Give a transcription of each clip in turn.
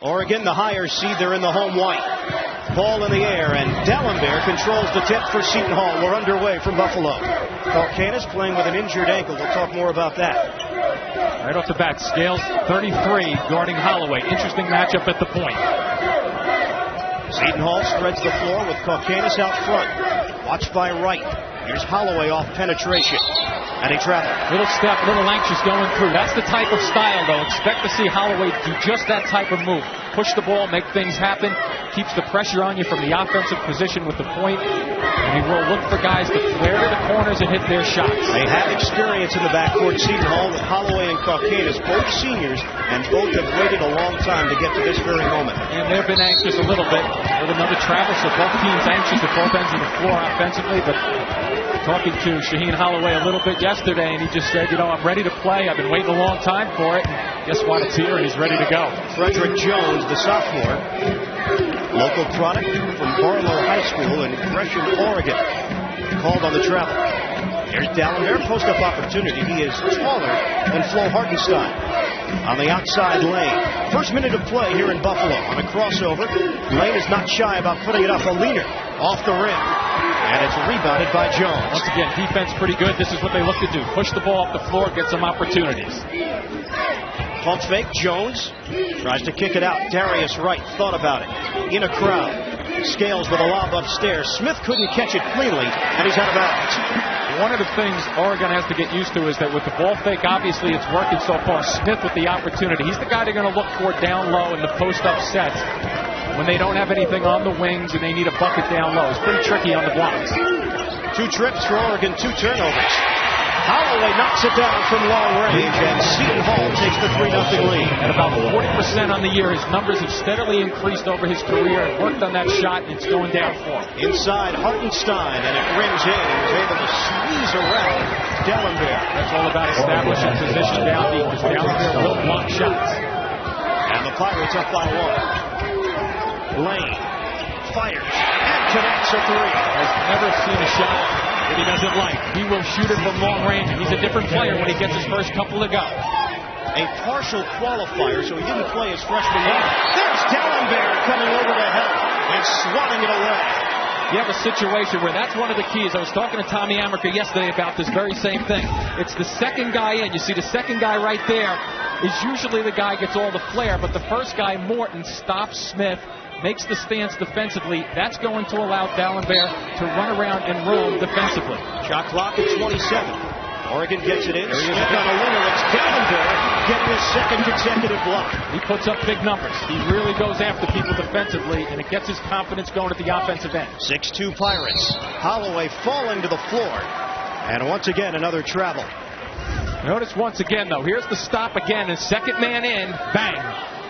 Oregon, the higher seed, they're in the home white. Ball in the air, and D'Alembert controls the tip for Seton Hall. We're underway from Buffalo. Calcanis playing with an injured ankle. We'll talk more about that. Right off the bat, Scales 33 guarding Holloway. Interesting matchup at the point. Seton Hall spreads the floor with Calcanis out front. Watched by Wright. Here's Holloway off penetration. And he travels. Little step, little anxious going through. That's the type of style, though. Expect to see Holloway do just that type of move. Push the ball, make things happen. Keeps the pressure on you from the offensive position with the point. And he will look for guys to flare to the corners and hit their shots. They have experience in the backcourt, Seton Hall, with Holloway and Calcanis, both seniors, and both have waited a long time to get to this very moment. And they've been anxious a little bit with another travel, so both teams anxious at both ends of the floor offensively. But talking to Shaheen Holloway a little bit yesterday, and he just said, you know, I'm ready to play. I've been waiting a long time for it. And guess what? It's here, and he's ready to go. Frederick Jones, the sophomore, local product from Barlow High School in Gresham, Oregon, called on the travel. Here's D'Alembert, post-up opportunity. He is taller than Flo Hartenstein. On the outside lane. First minute of play here in Buffalo. On a crossover, Lane is not shy about putting it up. A leaner off the rim. And it's rebounded by Jones. Once again, defense pretty good. This is what they look to do. Push the ball up the floor, get some opportunities. Pump fake, Jones tries to kick it out. Darius Wright thought about it. In a crowd. Scales with a lob upstairs. Smith couldn't catch it cleanly, and he's out of bounds. One of the things Oregon has to get used to is that with the ball fake, obviously it's working so far. Smith with the opportunity. He's the guy they're going to look for down low in the post-up sets when they don't have anything on the wings and they need a bucket down low. It's pretty tricky on the blocks. 2 trips for Oregon, 2 turnovers. Holloway knocks it down from long range, and Seton Hall takes the 3-0 lead. At about 40% on the year, his numbers have steadily increased over his career. Worked on that shot, and it's going down for him. Inside Hartenstein, and it rims in. He was able to squeeze around D'Alembert. That's all about establishing position down deep, because D'Alembert will block shots. And the Pirates up by 1. Lane fires and connects a 3. Has never seen a shot that he doesn't like. He will shoot it from long range, and he's a different player when he gets his first couple to go. A partial qualifier, so he didn't play his freshman year. There's D'Alembert coming over the head and swatting it away. You have a situation where that's one of the keys. I was talking to Tommy Amaker yesterday about this very same thing. It's the second guy in. You see the second guy right there is usually the guy gets all the flair, but the first guy, Morton, stops Smith, makes the stance defensively. That's going to allow D'Alembert to run around and roam defensively. Shot clock at 27. Oregon gets it in. Smith on a winner. It's D'Alembert getting his second consecutive block. He puts up big numbers. He really goes after people defensively, and it gets his confidence going at the offensive end. 6-2 Pirates. Holloway falling to the floor. And once again, another travel. Notice once again, though, here's the stop again, and second man in, bang.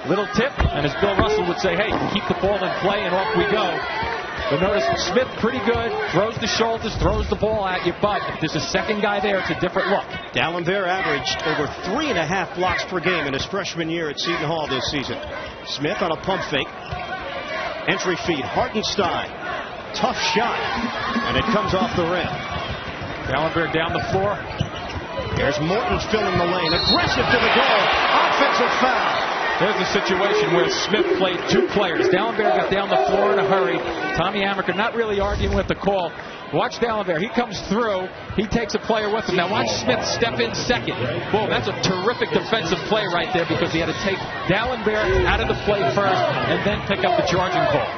Little tip, and as Bill Russell would say, hey, keep the ball in play, and off we go. But notice Smith pretty good, throws the shoulders, throws the ball at you, but if there's a second guy there, it's a different look. D'Alembert averaged over 3.5 blocks per game in his freshman year at Seton Hall this season. Smith on a pump fake. Entry feed, Hartenstein. Tough shot, and it comes off the rim. D'Alembert down the floor. There's Morton filling the lane. Aggressive to the goal. Offensive foul. There's a situation where Smith played 2 players. D'Alembert got down the floor in a hurry. Tommy Amaker not really arguing with the call. Watch D'Alembert. He comes through. He takes a player with him. Now watch Smith step in second. Boom, that's a terrific defensive play right there because he had to take D'Alembert out of the play first and then pick up the charging ball.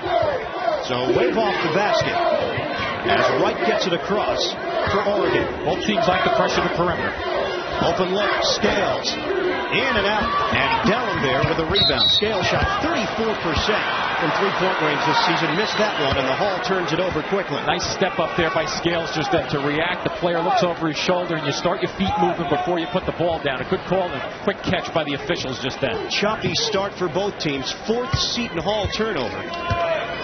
So wave off the basket as Wright gets it across for Oregon. Both teams like the pressure to perimeter. Open look, Scales, in and out, and D'Alembert with a rebound. Scales shot 34% from 3-point range this season, missed that one, and the Hall turns it over quickly. Nice step up there by Scales just then to react. The player looks over his shoulder, and you start your feet moving before you put the ball down. A good call and a quick catch by the officials just then. Choppy start for both teams. 4th Seton Hall turnover.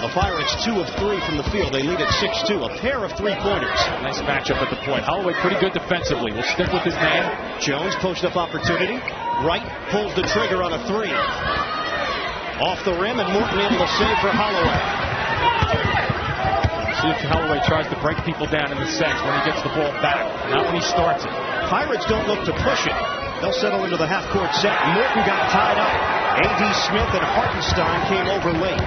The Pirates 2 of 3 from the field. They lead at 6-2. A pair of 3-pointers. Nice matchup at the point. Holloway pretty good defensively. Will stick with his man. Jones post-up opportunity. Wright pulls the trigger on a 3. Off the rim, and Morton able to save for Holloway. See if Holloway tries to break people down in the sets when he gets the ball back, not when he starts it. Pirates don't look to push it. They'll settle into the half-court set. Morton got tied up. A.D. Smith and Hartenstein came over late.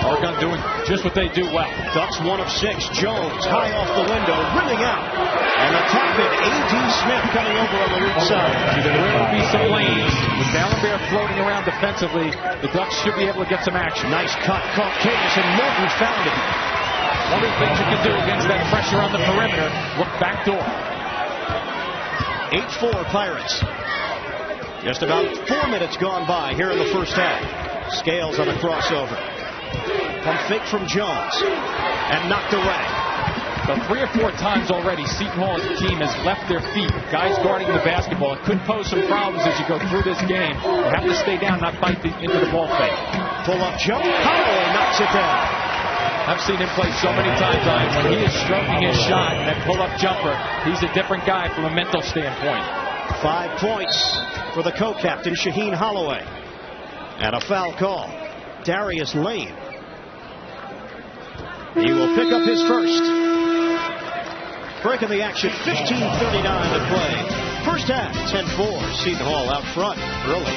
Oregon doing just what they do well. Ducks 1 of 6. Jones high off the window, rimming out. And the top it, A.D. Smith coming over on the weak side. There will be some lanes. With D'Alembert floating around defensively, the Ducks should be able to get some action. Nice cut. Caucasius and Morton found him. One of the things you can do against that pressure on the perimeter, look back door. 8-4 Pirates. Just about 4 minutes gone by here in the first half. Scales on a crossover. Pump fake from Jones. And knocked away. So 3 or 4 times already, Seton Hall's team has left their feet. Guys guarding the basketball. It could pose some problems as you go through this game. You have to stay down, not bite into the ball fake. Pull-up jump. Holloway knocks it down. I've seen him play so many times, when he is stroking his shot, that pull-up jumper, he's a different guy from a mental standpoint. 5 points for the co-captain, Shaheen Holloway. And a foul call. Darius Lane. He will pick up his first. Breaking the action, 15:39 to play. First half, 10-4. Seton Hall out front early.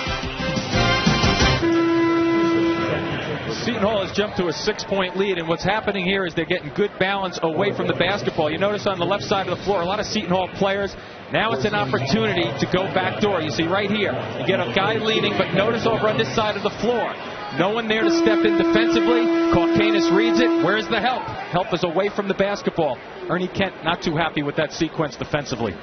Seton Hall has jumped to a 6-point lead, and what's happening here is they're getting good balance away from the basketball. You notice on the left side of the floor, a lot of Seton Hall players. Now it's an opportunity to go back door. You see right here, you get a guy leaning, but notice over on this side of the floor, no one there to step in defensively. Caucasius reads it. Where's the help? Help is away from the basketball. Ernie Kent not too happy with that sequence defensively.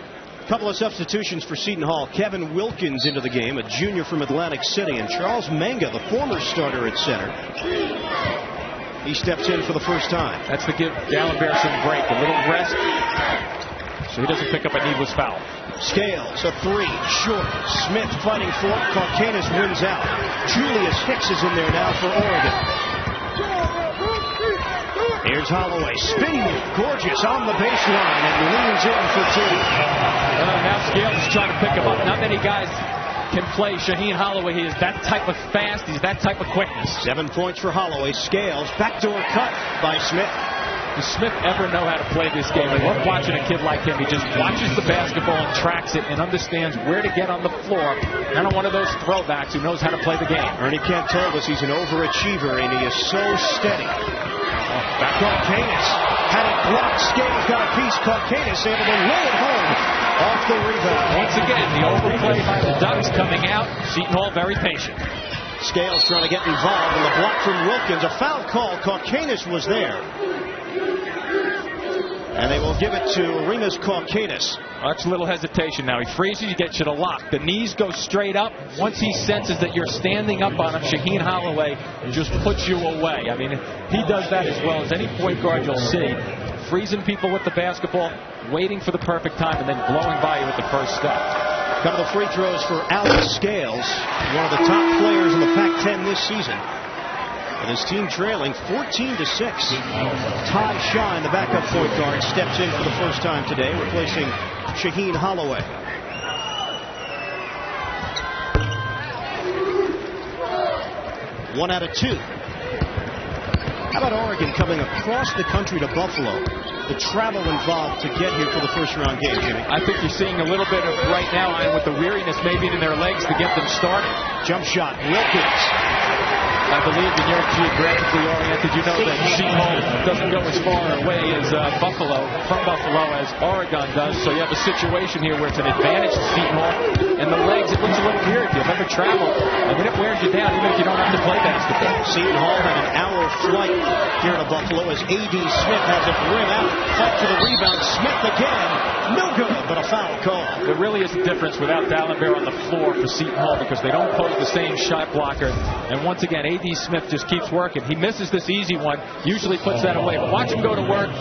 Couple of substitutions for Seton Hall. Kevin Wilkins into the game, a junior from Atlantic City, and Charles Manga, the former starter at center. He steps in for the first time. That's to give D'Alembert some break, a little rest, so he doesn't pick up a needless foul. Scales, a 3, short. Smith fighting for it. Caucasius wins out. Julius Hicks is in there now for Oregon. Here's Holloway, spin move, gorgeous on the baseline, and leans in for 2. Now Scales is trying to pick him up. Not many guys can play Shaheen Holloway. He is that type of fast. He's that type of quickness. 7 points for Holloway. Scales, backdoor cut by Smith. Does Smith ever know how to play this game? I love watching a kid like him. He just watches the basketball and tracks it and understands where to get on the floor. Not one of those throwbacks who knows how to play the game. Ernie Kent told us he's an overachiever, and he is so steady. Back Caucasius. Had it blocked. Scales got a piece. Caucasius able to lay it home off the rebound. Once again, the overplay by the Ducks coming out. Seton Hall very patient. Scales trying to get involved in the block from Wilkins. A foul call. Caucasius was there. And they will give it to Remus Caucasius. That's a little hesitation now. He freezes, he gets you to lock. The knees go straight up. Once he senses that you're standing up on him, Shaheen Holloway just puts you away. I mean, he does that as well as any point guard you'll see. Freezing people with the basketball, waiting for the perfect time, and then blowing by you with the first step. Couple of free throws for Alex Scales, one of the top players in the Pac-10 this season. And his team trailing 14-6. Ty Shine, the backup point guard, steps in for the first time today, replacing Shaheen Holloway. One out of 2. How about Oregon coming across the country to Buffalo? The travel involved to get here for the first-round game, Jimmy. I think you're seeing a little bit of right now, and with the weariness maybe in their legs to get them started. Jump shot, Wilkins. I believe when you're geographically oriented, you know that Seton Hall doesn't go as far away as Buffalo as Oregon does. So you have a situation here where it's an advantage to Seton Hall. And the legs, it looks a little weird. If you've ever traveled, I mean, it wears you down even if you don't have to play basketball. Seton Hall had an hour flight here to Buffalo as A.D. Smith has it rim out. Fight for the rebound. Smith again. No good, but a foul call. There really is a difference without D'Alembert on the floor for Seton Hall because they don't pose the same shot blocker. And once again, A.D. Smith just keeps working. He misses this easy one, usually puts that away. But watch him go to work,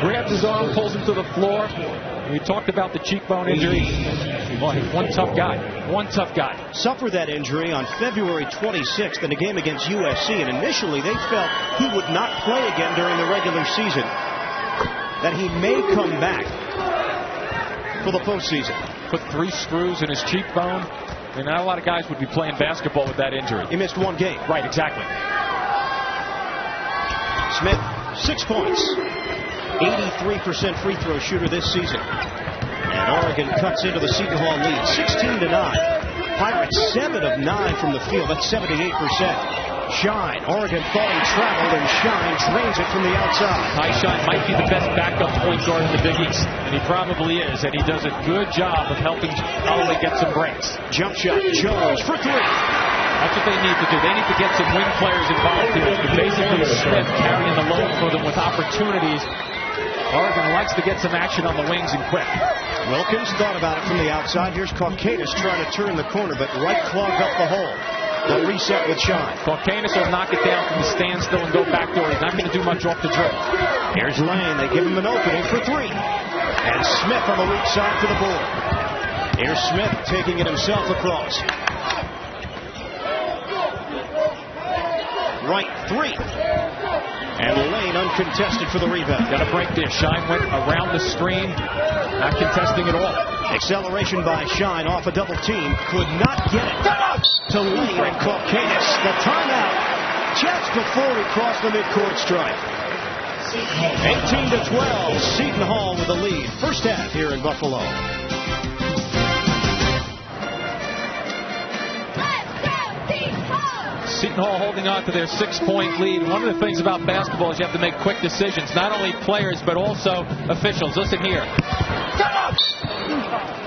grabs his arm, pulls him to the floor. We talked about the cheekbone injury. Well, he's one tough guy. One tough guy. Suffered that injury on February 26th in a game against USC. And initially, they felt he would not play again during the regular season. That he may come back for the postseason. Put 3 screws in his cheekbone. I mean, not a lot of guys would be playing basketball with that injury. He missed 1 game. Right, exactly. Smith, 6 points. 83% free throw shooter this season. And Oregon cuts into the Seton Hall lead, 16-9. Pirates 7 of 9 from the field. That's 78%. Shine. Oregon thought he traveled, and Shine drains it from the outside. Ty Shine might be the best backup point guard in the Big East, and he probably is, and he does a good job of helping Holloway get some breaks. Jump shot. Jones for 3. That's what they need to do. They need to get some wing players involved here. Basically, Smith carrying the load for them with opportunities. Oregon likes to get some action on the wings and quick. Wilkins thought about it from the outside. Here's Caucanis trying to turn the corner, but Wright clogged up the hole. They'll reset with Shine. Caucanis will knock it down from the standstill and go backdoor. He's not going to do much off the dribble. Here's Lane. They give him an opening for 3. And Smith on the weak side for the board. Here's Smith taking it himself across. Wright 3. And Lane uncontested for the rebound. Got a break there. Shine went around the screen, not contesting at all. Acceleration by Shine off a double team. Could not get it. To Lane and Caucanis. The timeout just before he crossed the midcourt stripe. 18-12. Seton Hall with the lead. First half here in Buffalo. Seton Hall holding on to their 6-point lead. One of the things about basketball is you have to make quick decisions. Not only players, but also officials. Listen here.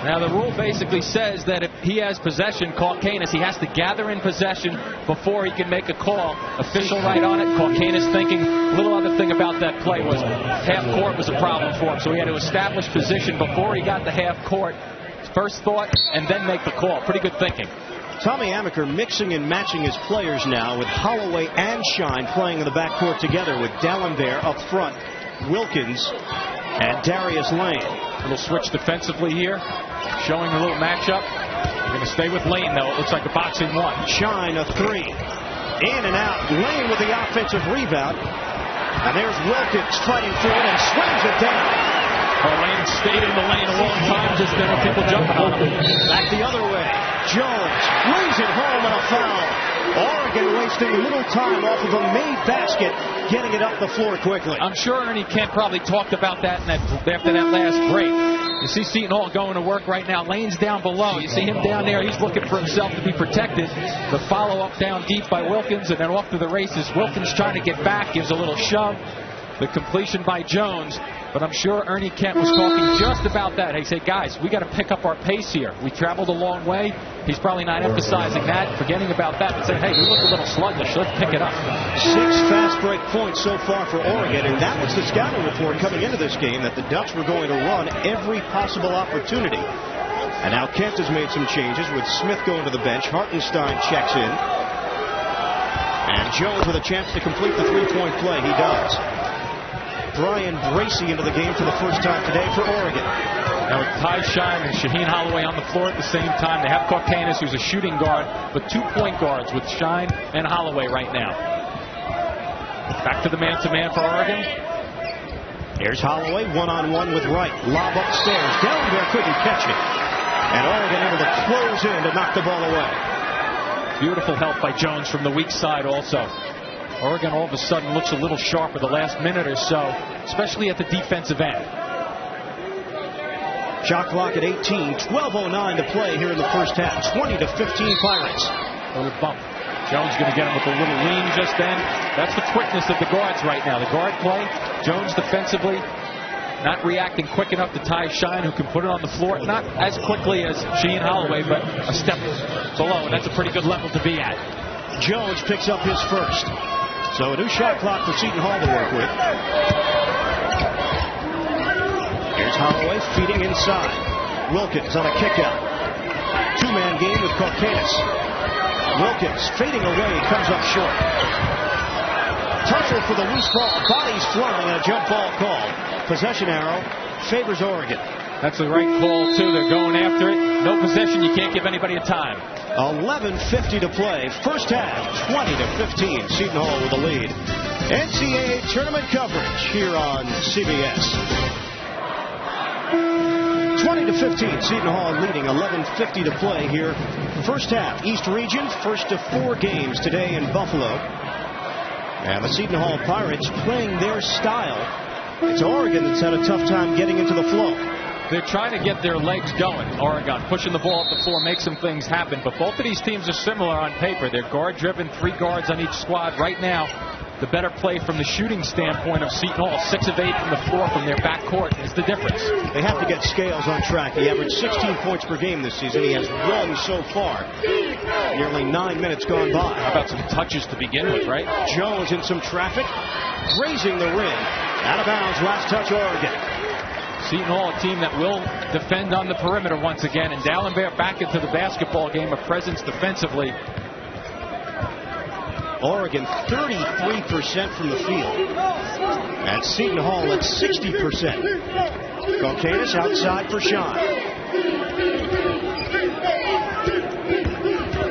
Now, the rule basically says that if he has possession, Caucanis, he has to gather in possession before he can make a call. Official right on it. Caucanis thinking. Little other thing about that play was half court was a problem for him, so he had to establish position before he got to half court. First thought, and then make the call. Pretty good thinking. Tommy Amaker mixing and matching his players now with Holloway and Shine playing in the backcourt together with D'Alembert up front, Wilkins, and Darius Lane. A little switch defensively here, showing a little matchup. They're going to stay with Lane, though. It looks like a boxing one. Shine a 3. In and out. Lane with the offensive rebound. And there's Wilkins fighting for it and swings it down. Lane stayed in the lane a long time, just there were people jumping on him. Back the other way. Jones brings it home and a foul. Oregon wasting little time off of a made basket, getting it up the floor quickly. I'm sure Ernie Kent probably talked about that after that last break. You see Seton Hall going to work right now. Lane's down below. You see him down there. He's looking for himself to be protected. The follow-up down deep by Wilkins, and then off to the races. Wilkins trying to get back, gives a little shove. The completion by Jones. But I'm sure Ernie Kent was talking just about that. He said, guys, we got to pick up our pace here. We traveled a long way. He's probably not emphasizing that, forgetting about that, but saying, hey, we look a little sluggish. Let's pick it up. 6 fast break points so far for Oregon, and that was the scouting report coming into this game, that the Ducks were going to run every possible opportunity. And now Kent has made some changes with Smith going to the bench. Hartenstein checks in. And Jones with a chance to complete the 3-point play. He does. Brian Bracey into the game for the first time today for Oregon. Now with Ty Shine and Shaheen Holloway on the floor at the same time. They have Caucanis, who's a shooting guard, but 2 point guards with Shine and Holloway right now. Back to the man-to-man for Oregon. Here's Holloway one-on-one with Wright. Lob upstairs. D'Alembert couldn't catch it. And Oregon able to close in to knock the ball away. Beautiful help by Jones from the weak side also. Oregon all of a sudden looks a little sharper the last minute or so, especially at the defensive end. Shot clock at 18, 12:09 to play here in the first half. 20-15 Pirates. A little bump. Jones going to get him with a little lean just then. That's the quickness of the guards right now. The guard play, Jones defensively, not reacting quick enough to Ty Shine, who can put it on the floor. Not as quickly as Shaheen Holloway, but a step below, and that's a pretty good level to be at. Jones picks up his first. So a new shot clock for Seton Hall to work with. Here's Holloway feeding inside. Wilkins on a kickout. 2-man game with Caucanis. Wilkins fading away, comes up short. Tussle for the loose ball. Bodies flying and a jump ball called. Possession arrow favors Oregon. That's the right call, too. They're going after it. No possession. You can't give anybody a time. 11:50 to play. First half, 20-15. Seton Hall with the lead. NCAA tournament coverage here on CBS. 20-15. Seton Hall leading. 11:50 to play here. First half, East Region. First of 4 games today in Buffalo. And the Seton Hall Pirates playing their style. It's Oregon that's had a tough time getting into the flow. They're trying to get their legs going. Oregon pushing the ball up the floor, make some things happen. But both of these teams are similar on paper. They're guard-driven, 3 guards on each squad. Right now, the better play from the shooting standpoint of Seton Hall, 6 of 8 from the floor from their backcourt is the difference. They have to get Scales on track. He averaged 16 points per game this season. He has 1 so far. Nearly 9 minutes gone by. How about some touches to begin with, right? Jones in some traffic, grazing the rim. Out of bounds, last touch Oregon. Seton Hall, a team that will defend on the perimeter once again, and D'Alembert back into the basketball game, a presence defensively. Oregon 33% from the field. And Seton Hall at 60%. Caucanis outside for Sean.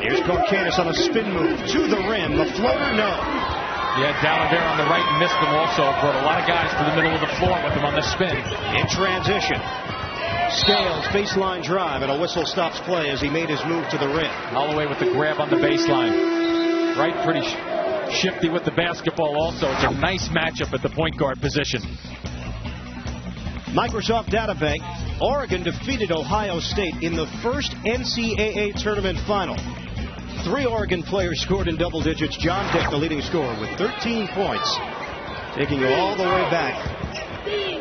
Here's Caucanis on a spin move to the rim. The floater, no. Yeah, D'Alembert on the right and missed them also. Brought a lot of guys to the middle of the floor with him on the spin. In transition. Scales, baseline drive, and a whistle stops play as he made his move to the rim. Holloway with the grab on the baseline. Right, pretty shifty with the basketball also. It's a nice matchup at the point guard position. Microsoft Databank. Oregon defeated Ohio State in the first NCAA tournament final. 3 Oregon players scored in double digits. John Dick, the leading scorer, with 13 points. Taking you all the way back.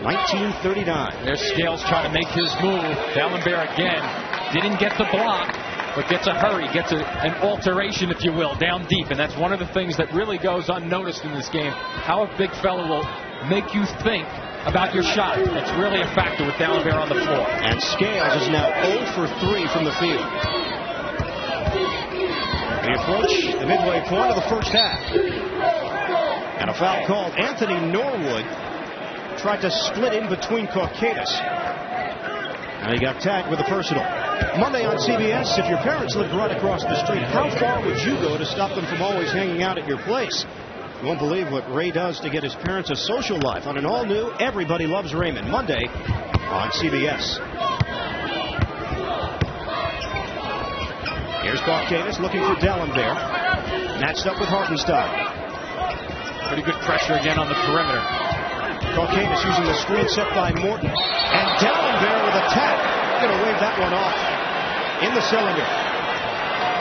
1939. There's Scales trying to make his move. D'Alembert again. Didn't get the block, but gets a hurry, gets an alteration, if you will, down deep. And that's one of the things that really goes unnoticed in this game. How a big fella will make you think about your shot. It's really a factor with D'Alembert on the floor. And Scales is now 0 for 3 from the field. We approach the midway point of the first half. And a foul called. Anthony Norwood tried to split in between Caucanis. And he got tagged with a personal. Monday on CBS, if your parents lived right across the street, how far would you go to stop them from always hanging out at your place? You won't believe what Ray does to get his parents a social life on an all-new Everybody Loves Raymond, Monday on CBS. Here's Caucanis looking for D'Alembert. Matched up with Hartenstein. Pretty good pressure again on the perimeter. Caucanis using the screen set by Morton. And D'Alembert with a tap. Going to wave that one off. In the cylinder.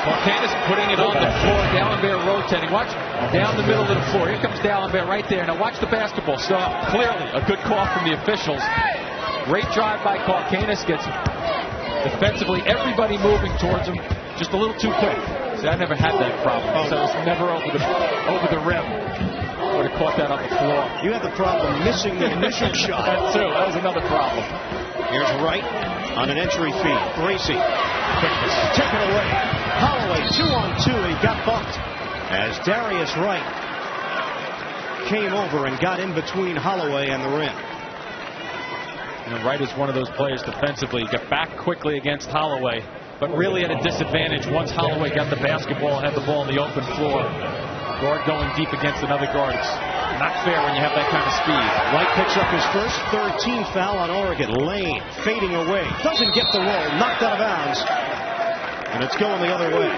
Caucanis putting it on the floor. D'Alembert rotating. Watch down the middle of the floor. Here comes D'Alembert right there. Now watch the basketball. So clearly a good call from the officials. Great drive by Caucanis. Gets defensively everybody moving towards him. Just a little too quick. See, I never had that problem. So it was never over the rim. Would have caught that on the floor. You had the problem missing the initial shot. That too. That was another problem. Here's Wright on an entry feed. Gracie. Quickness. Taken away. Holloway 2-on-2. He got bumped as Darius Wright came over and got in between Holloway and the rim. You know, Wright is one of those players defensively. He got back quickly against Holloway, but really at a disadvantage once Holloway got the basketball and had the ball on the open floor. Guard going deep against another guard. It's not fair when you have that kind of speed. Wright picks up his first third-team foul on Oregon. Lane fading away. Doesn't get the roll. Knocked out of bounds. And it's going the other way.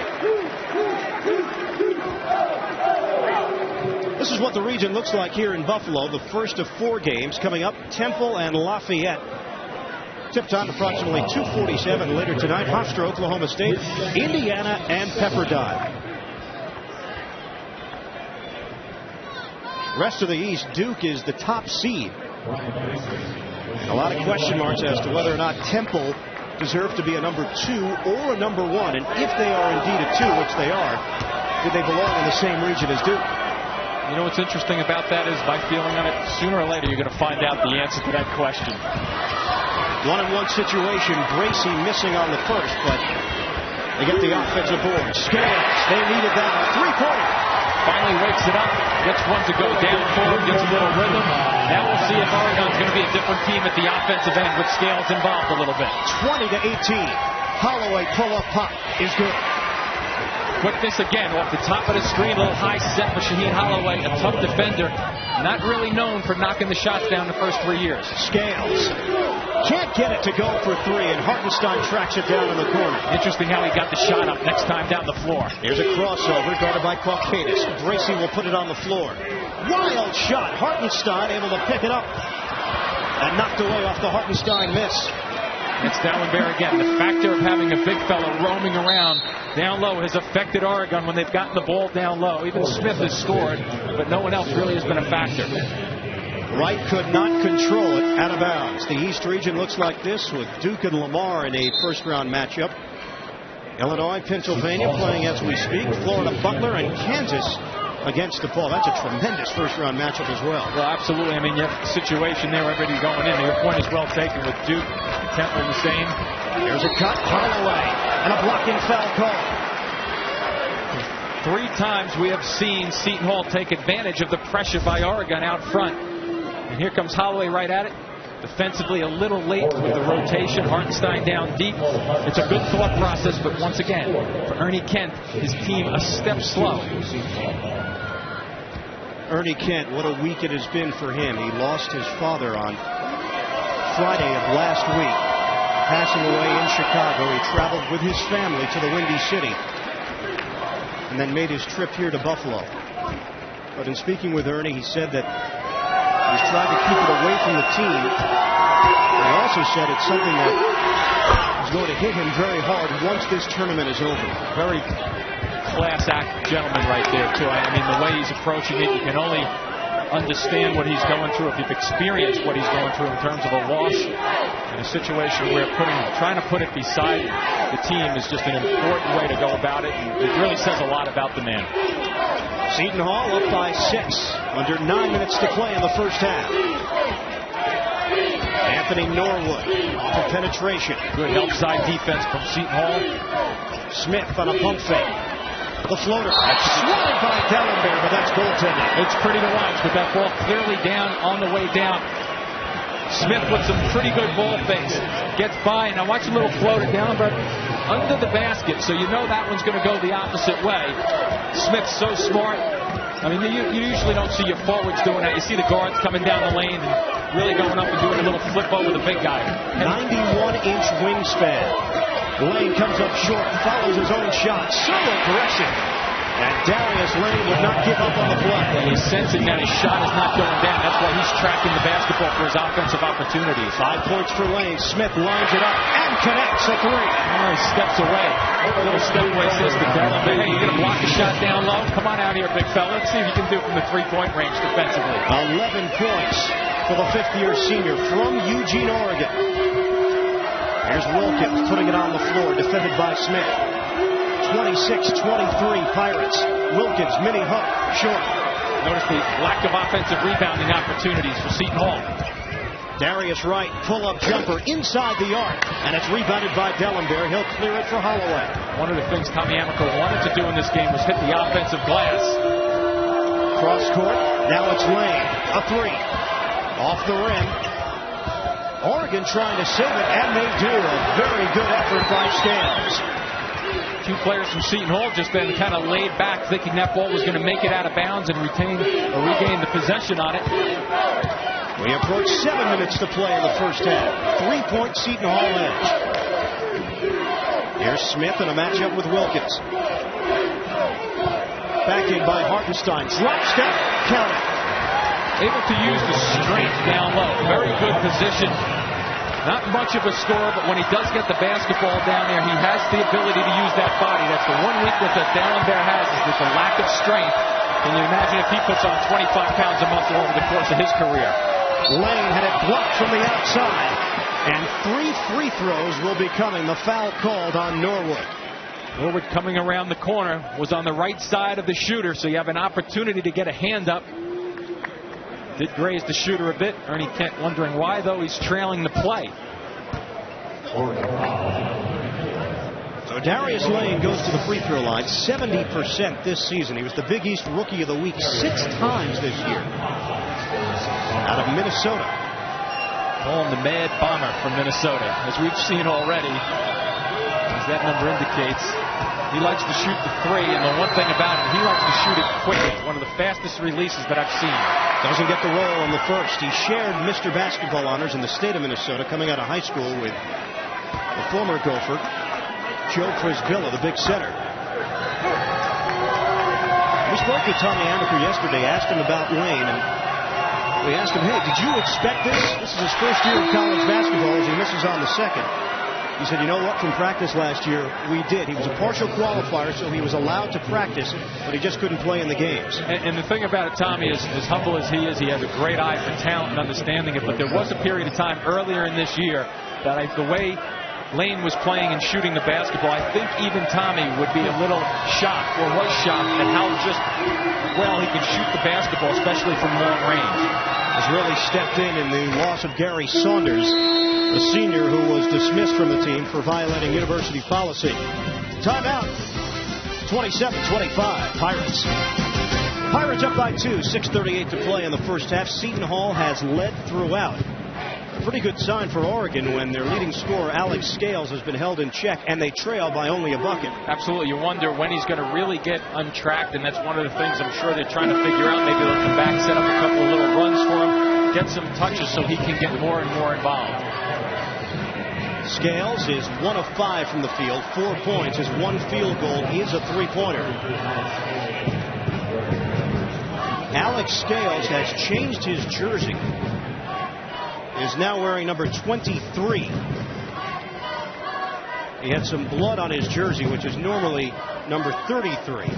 This is what the region looks like here in Buffalo. The first of 4 games coming up. Temple and Lafayette. Tip time approximately 2:47 later tonight. Hofstra, Oklahoma State, Indiana, and Pepperdine. Rest of the East, Duke is the top seed. And a lot of question marks as to whether or not Temple deserve to be a number 2 or a number 1. And if they are indeed a 2, which they are, do they belong in the same region as Duke? You know what's interesting about that is my feeling on it, sooner or later you're going to find out the answer to that question. 1-on-1 situation. Gracie missing on the first, but they get the offensive board. Scales, they needed that. A 3-pointer. Finally wakes it up. Gets one to go down for him. Gets a little rhythm. Now we'll see if Oregon's going to be a different team at the offensive end with Scales involved a little bit. 20-18. Holloway pull-up pop is good. Quickness again off the top of the screen. A little high set for Shaheen Holloway. A tough defender. Not really known for knocking the shots down the first 3 years. Scales can't get it to go for 3, and Hartenstein tracks it down in the corner. Interesting how he got the shot up next time down the floor. Here's a crossover guarded by Caucanis. Gracie will put it on the floor. Wild shot. Hartenstein able to pick it up and knocked away off the Hartenstein miss. It's Dallenberg again. The factor of having a big fella roaming around down low has affected Oregon when they've gotten the ball down low. Even Smith has scored, but no one else really has been a factor. Wright could not control it out of bounds. The East region looks like this with Duke and Lamar in a first-round matchup. Illinois, Pennsylvania playing as we speak. Florida, Butler, and Kansas against DePaul. That's a tremendous first-round matchup as well. Well, absolutely. I mean, you have the situation there, everybody going in. Your point is well taken with Duke, Temple the same. There's a cut, Holloway, and a blocking foul call. 3 times we have seen Seton Hall take advantage of the pressure by Oregon out front. And here comes Holloway right at it. Defensively a little late with the rotation. Hartenstein down deep. It's a good thought process, but once again, for Ernie Kent, his team a step slow. Ernie Kent, what a week it has been for him. He lost his father on Friday of last week, passing away in Chicago. He traveled with his family to the Windy City and then made his trip here to Buffalo. But in speaking with Ernie, he said that he's tried to keep it away from the team. He also said it's something that is going to hit him very hard once this tournament is over. Very class act gentleman right there, too. I mean, the way he's approaching it, you can only understand what he's going through if you've experienced what he's going through in terms of a loss in a situation where trying to put it beside the team is just an important way to go about it. And it really says a lot about the man. Seton Hall up by 6, under 9 minutes to play in the first half. Anthony Norwood for penetration. Good help side defense from Seton Hall. Smith on a pump fake. The floater. That's swatted by Dallenberg, but that's goaltending. It's pretty to watch, but that ball clearly down on the way down. Smith with some pretty good ball fakes. Gets by, and I watch a little floater down, but under the basket, so you know that one's going to go the opposite way. Smith's so smart. I mean, you usually don't see your forwards doing that. You see the guards coming down the lane and really going up and doing a little flip over the big guy. 91-inch wingspan. Lane comes up short, follows his own shot. So aggressive. And Darius Lane would not give up on the play. And he's sensing that his shot is not going down. That's why he's tracking the basketball for his offensive opportunities. 5 points for Lane. Smith lines it up and connects a 3. Oh, he steps away. A little step-away system. Hey, you're going to block a shot down low? Come on out here, big fella. Let's see if you can do it from the 3-point range defensively. 11 points for the 5th-year senior from Eugene, Oregon. Here's Wilkins putting it on the floor, defended by Smith. 26-23 Pirates. Wilkins, mini hook, short. Notice the lack of offensive rebounding opportunities for Seton Hall. Darius Wright, pull-up jumper inside the arc, and it's rebounded by Dallenberg. He'll clear it for Holloway. One of the things Tommy Amico wanted to do in this game was hit the offensive glass. Cross court, now it's Lane. A 3. Off the rim. Oregon trying to save it, and they do. A very good effort by Scales. 2 players from Seton Hall just been kind of laid back, thinking that ball was going to make it out of bounds and regain the possession on it. We approach 7 minutes to play in the first half. 3-point Seton Hall edge. Here's Smith in a matchup with Wilkins. Back in by Hartenstein. Drop step, count it. Able to use the strength down low. Very good position. Not much of a scorer, but when he does get the basketball down there, he has the ability to use that body. That's the one weakness that Dallenberg has, is with the lack of strength. Can you imagine if he puts on 25 pounds a month over the course of his career? Lane had it blocked from the outside. And 3 free throws will be coming. The foul called on Norwood. Norwood coming around the corner was on the right side of the shooter, so you have an opportunity to get a hand up. Did graze the shooter a bit. Ernie Kent wondering why, though. He's trailing the play. So Darius Lane goes to the free throw line 70% this season. He was the Big East Rookie of the Week 6 times this year. Out of Minnesota. Call him the Mad Bomber from Minnesota. As we've seen already, as that number indicates, he likes to shoot the 3, and the one thing about him, he likes to shoot it quickly. One of the fastest releases that I've seen. Doesn't get the roll on the first. He shared Mr. Basketball honors in the state of Minnesota coming out of high school with the former Gopher, Joe Frisbilla, the big center. We spoke with Tommy Amico yesterday, asked him about Lane, and we asked him, hey, did you expect this? This is his first year of college basketball as he misses on the second. He said, you know what, from practice last year, we did. He was a partial qualifier, so he was allowed to practice, but he just couldn't play in the games. And the thing about it, Tommy, is as humble as he is, he has a great eye for talent and understanding it. But there was a period of time earlier in this year that the way Lane was playing and shooting the basketball, I think even Tommy would be a little shocked, or was shocked, at how just well he could shoot the basketball, especially from long range. Has really stepped in the loss of Gary Saunders, the senior who was dismissed from the team for violating university policy. Timeout. 27-25, Pirates. Pirates up by 2, 6:38 to play in the first half. Seton Hall has led throughout. A pretty good sign for Oregon when their leading scorer, Alex Scales, has been held in check, and they trail by only a bucket. Absolutely. You wonder when he's going to really get untracked, and that's one of the things I'm sure they're trying to figure out. Maybe they'll come back, set up a couple of little runs for him, get some touches so he can get more and more involved. Scales is 1 of 5 from the field, 4 points. His one field goal is a three-pointer. Alex Scales has changed his jersey. Is now wearing number 23. He had some blood on his jersey, which is normally number 33.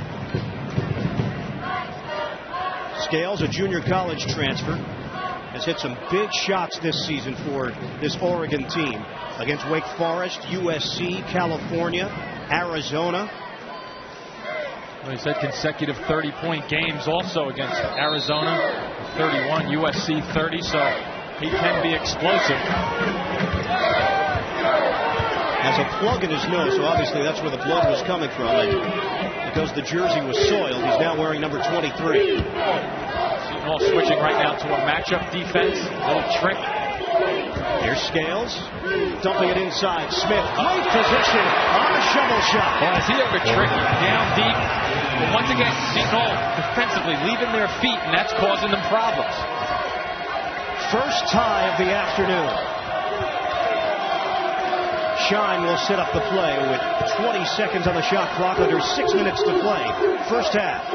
Scales, a junior college transfer, has hit some big shots this season for this Oregon team against Wake Forest, USC, California, Arizona. Well, he's had consecutive 30-point games also against Arizona, 31, USC 30, so he can be explosive. Has a plug in his nose, so obviously that's where the blood was coming from. And because the jersey was soiled, he's now wearing number 23. Seton Hall switching right now to a matchup defense. A little trick. Here's Scales, dumping it inside. Smith, great position on the shovel shot. Well, is he ever tricky? Down deep. But once again, Seton Hall defensively leaving their feet, and that's causing them problems. First tie of the afternoon. Shine will set up the play with 20 seconds on the shot clock, under 6 minutes to play. First half.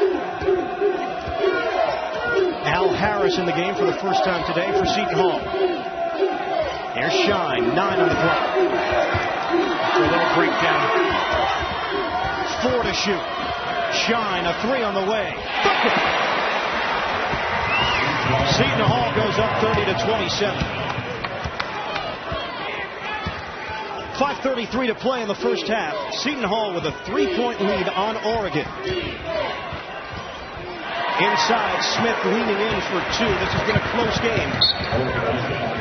Al Harris in the game for the first time today for Seton Hall. Here's Shine, 9 on the clock. A little breakdown. 4 to shoot. Shine, a 3 on the way. Bucket! Seton Hall goes up 30-27. 5:33 to play in the first half. Seton Hall with a 3-point lead on Oregon. Inside, Smith leaning in for 2. This has been a close game.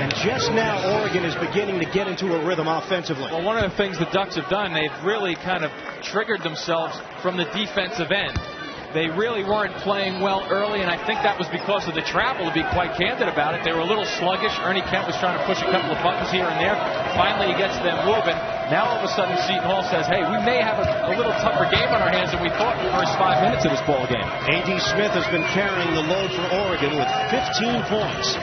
And just now, Oregon is beginning to get into a rhythm offensively. Well, one of the things the Ducks have done, they've really kind of triggered themselves from the defensive end. They really weren't playing well early, and I think that was because of the travel, to be quite candid about it. They were a little sluggish. Ernie Kent was trying to push a couple of buttons here and there. Finally, he gets them moving. Now, all of a sudden, Seton Hall says, hey, we may have a little tougher game on our hands than we thought in the first 5 minutes of this ball game. A.D. Smith has been carrying the load for Oregon with 15 points.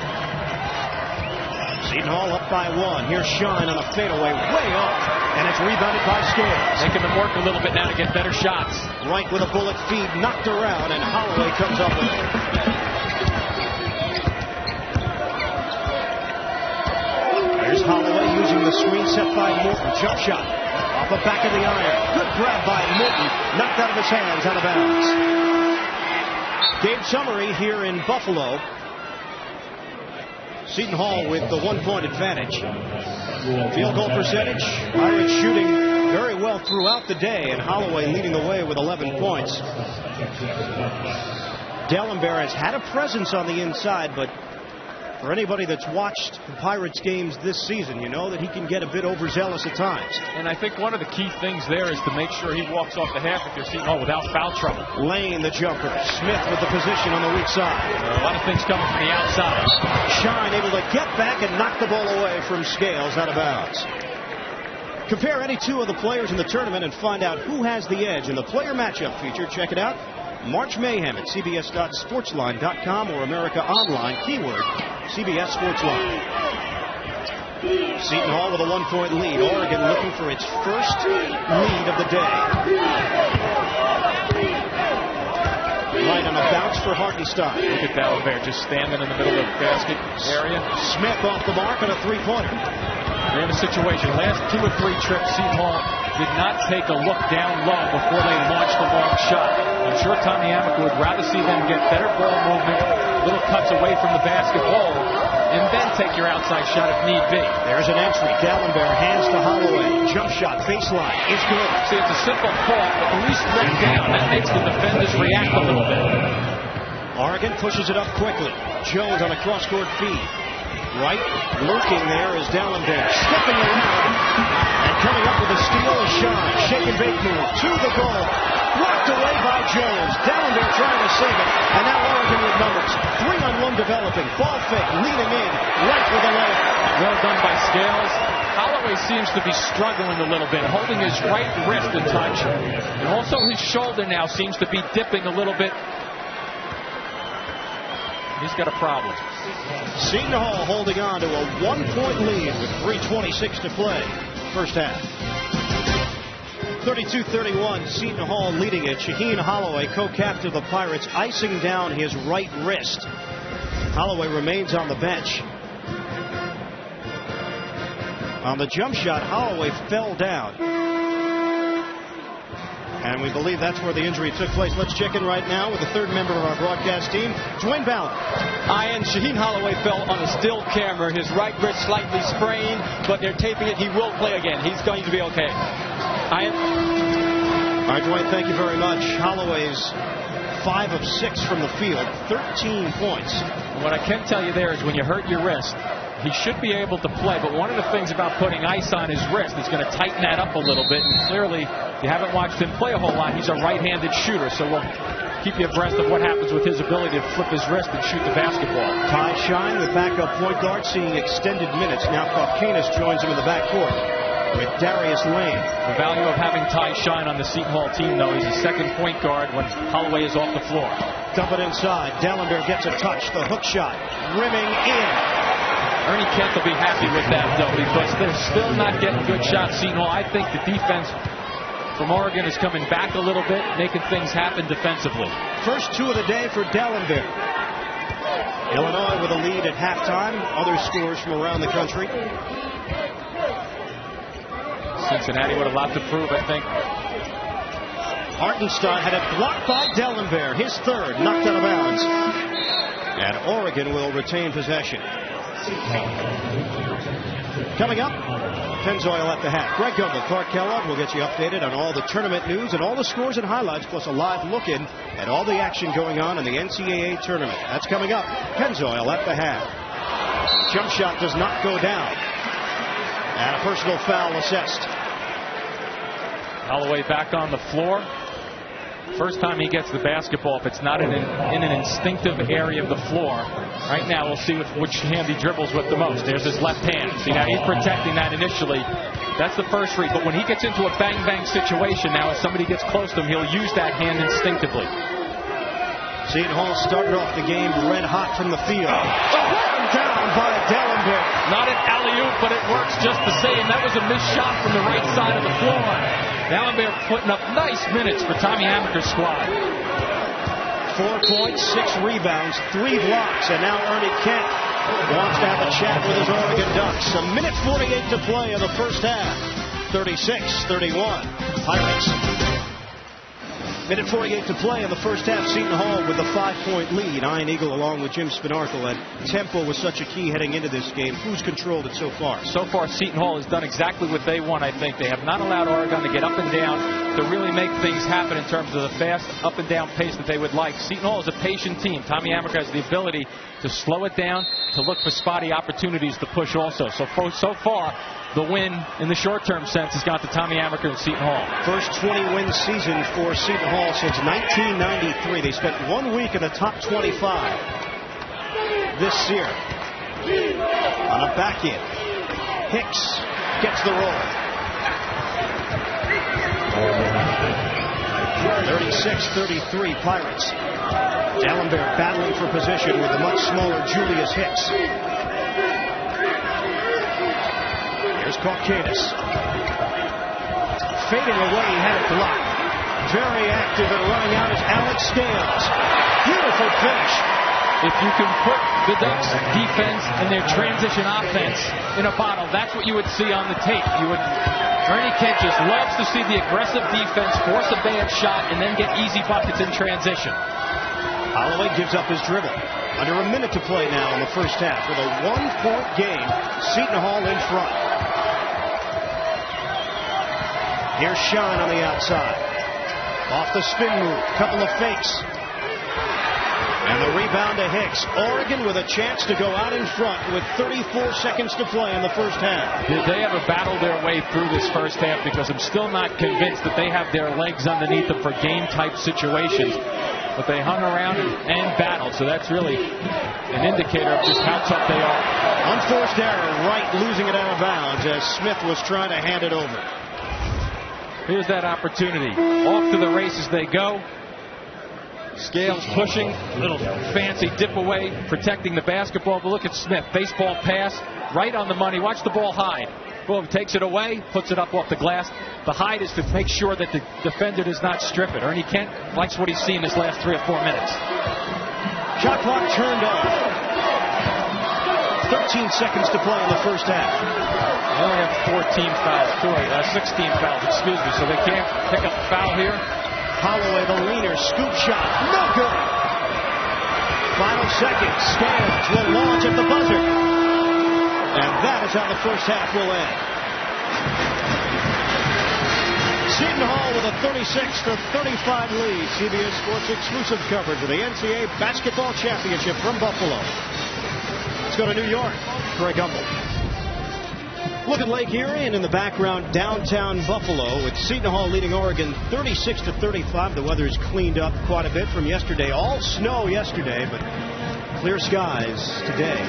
Seton Hall up by 1. Here's Shine on a fadeaway, way up, and it's rebounded by Scales. Making them work a little bit now to get better shots. Reich with a bullet feed, knocked around, and Holloway comes up with it. Here's Holloway using the screen set by Morton. Jump shot off the back of the iron. Good grab by Morton, knocked out of his hands, out of bounds. Game summary here in Buffalo. Seton Hall with the 1-point advantage. Field goal percentage, Pirates shooting very well throughout the day, and Holloway leading the way with 11 points. Dellenberg has had a presence on the inside, but for anybody that's watched the Pirates games this season, you know that he can get a bit overzealous at times. And I think one of the key things there is to make sure he walks off the half if you're Seton Hall without foul trouble. Lane the jumper. Smith with the position on the weak side. A lot of things coming from the outside. Shine able to get back and knock the ball away from Scales, out of bounds. Compare any two of the players in the tournament and find out who has the edge in the player matchup feature. Check it out. March Mayhem at cbs.sportsline.com or America Online, keyword CBS Sportsline. Seton Hall with a 1-point lead. Oregon looking for its first lead of the day. right on a bounce for Hartenstein. Look at D'Alembert just standing in the middle of the basket area. Smith off the mark on a three-pointer. They're in a situation. Last 2 or 3 trips, Seton Hall did not take a look down low before they launched the long shot. I'm sure Tommy Amaker would rather see them get better ball movement, little cuts away from the basketball, and then take your outside shot if need be. There's an entry. D'Alembert hands to Holloway. Jump shot, baseline, is good. See, it's a simple call, but at least right down. That makes the defenders react a little bit. Oregon pushes it up quickly. Jones on a cross-court feed. Right, lurking there is D'Alembert, stepping around, and coming up with a steal is Shine. Shake and bake move to the goal, blocked away by Jones. D'Alembert trying to save it, and now Oregon with numbers. 3-on-1 developing, ball fake, leaning in, right for the layup. Well done by Scales. Holloway seems to be struggling a little bit, holding his right wrist in touch, and also his shoulder now seems to be dipping a little bit. He's got a problem. Seton Hall holding on to a 1-point lead with 3:26 to play. First half. 32-31, Seton Hall leading it. Shaheen Holloway, co-captain of the Pirates, icing down his right wrist. Holloway remains on the bench. On the jump shot, Holloway fell down. And we believe that's where the injury took place. Let's check in right now with the third member of our broadcast team, Dwayne Ballard. And Shaheen Holloway fell on a still camera. His right wrist slightly sprained, but they're taping it. He will play again. He's going to be okay. All right, Dwayne, thank you very much. Holloway's 5 of 6 from the field, 13 points. What I can tell you there is when you hurt your wrist, he should be able to play, but one of the things about putting ice on his wrist is going to tighten that up a little bit, and clearly you haven't watched him play a whole lot. He's a right-handed shooter, so we'll keep you abreast of what happens with his ability to flip his wrist and shoot the basketball. Ty Shine, the backup point guard, seeing extended minutes. Now Kaukanis joins him in the backcourt with Darius Lane. The value of having Ty Shine on the Seton Hall team, though, he's a second point guard when Holloway is off the floor. Dump it inside. D'Alembert gets a touch. The hook shot rimming in. Ernie Kent will be happy with that, though, because they're still not getting good shots. Seton Hall, I think the defense from Oregon is coming back a little bit, making things happen defensively. First 2 of the day for D'Alembert. Illinois with a lead at halftime. Other scores from around the country. Cincinnati with a lot to prove, I think. Hartenstein had it blocked by D'Alembert. His third, knocked out of bounds. And Oregon will retain possession. Coming up, Pennzoil at the hat. Greg Gumbel, Clark Kellogg will get you updated on all the tournament news and all the scores and highlights, plus a live look-in at all the action going on in the NCAA tournament. That's coming up. Pennzoil at the hat. Jump shot does not go down. And a personal foul assessed. Holloway back on the floor. First time he gets the basketball, if it's not in an instinctive area of the floor. Right now, we'll see which hand he dribbles with the most. There's his left hand. See, now he's protecting that initially. That's the first read. But when he gets into a bang-bang situation now, if somebody gets close to him, he'll use that hand instinctively. Seton Hall started off the game red hot from the field. Down by D'Alembert. Not an alley-oop, but it works just the same. That was a missed shot from the right side of the floor. D'Alembert putting up nice minutes for Tommy Amaker's squad. 4 points, 6 rebounds, 3 blocks, and now Ernie Kent wants to have a chat with his Oregon Ducks. A minute 48 to play in the first half. 36-31, Pirates. Minute 48 to play in the first half. Seton Hall with a 5-point lead. Ian Eagle along with Jim Spinarthel. And tempo was such a key heading into this game. Who's controlled it so far? So far, Seton Hall has done exactly what they want, I think. They have not allowed Oregon to get up and down to really make things happen in terms of the fast up and down pace that they would like. Seton Hall is a patient team. Tommy Amaker has the ability to slow it down, to look for spotty opportunities to push also. So far, the win in the short-term sense has gone to Tommy Amaker and Seton Hall. First 20-win season for Seton Hall since 1993. They spent 1 week in the top 25 this year. On a back end, Hicks gets the roll. 36-33 Pirates. D'Alembert battling for position with the much smaller Julius Hicks. Here's Kaukanis. Fading away, he had it blocked. very active and running out is Alex Scales. Beautiful finish. If you can put the Ducks defense and their transition offense in a bottle, that's what you would see on the tape. Ernie Kent just loves to see the aggressive defense force a bad shot and then get easy buckets in transition. Holloway gives up his dribble. Under a minute to play now in the first half with a 1-point game. Seton Hall in front. Here's Shaheen on the outside. Off the spin move. Couple of fakes. And the rebound to Hicks. Oregon with a chance to go out in front with 34 seconds to play in the first half. They have battled their way through this first half because I'm still not convinced that they have their legs underneath them for game-type situations. But they hung around and battled, so that's really an indicator of just how tough they are. Unforced error, Wright losing it out of bounds as Smith was trying to hand it over. Here's that opportunity. Off to the races they go. Scales pushing, little fancy dip away, protecting the basketball. But look at Smith, baseball pass, right on the money. Watch the ball hide. Boom, takes it away, puts it up off the glass. The hide is to make sure that the defender does not strip it. Ernie Kent likes what he's seen this last 3 or 4 minutes. Shot clock turned off. 13 seconds to play in the first half. They only have 16 fouls, excuse me, so they can't pick up a foul here. Holloway, the leaner, scoop shot, no good. Final seconds, Scales will launch at the buzzer. And that is how the first half will end. Seton Hall with a 36-35 lead. CBS Sports exclusive coverage of the NCAA Basketball Championship from Buffalo. Let's go to New York. Greg Gumbel. Look at Lake Erie, and in the background, downtown Buffalo, with Seton Hall leading Oregon 36-35. The weather's cleaned up quite a bit from yesterday. All snow yesterday, but clear skies today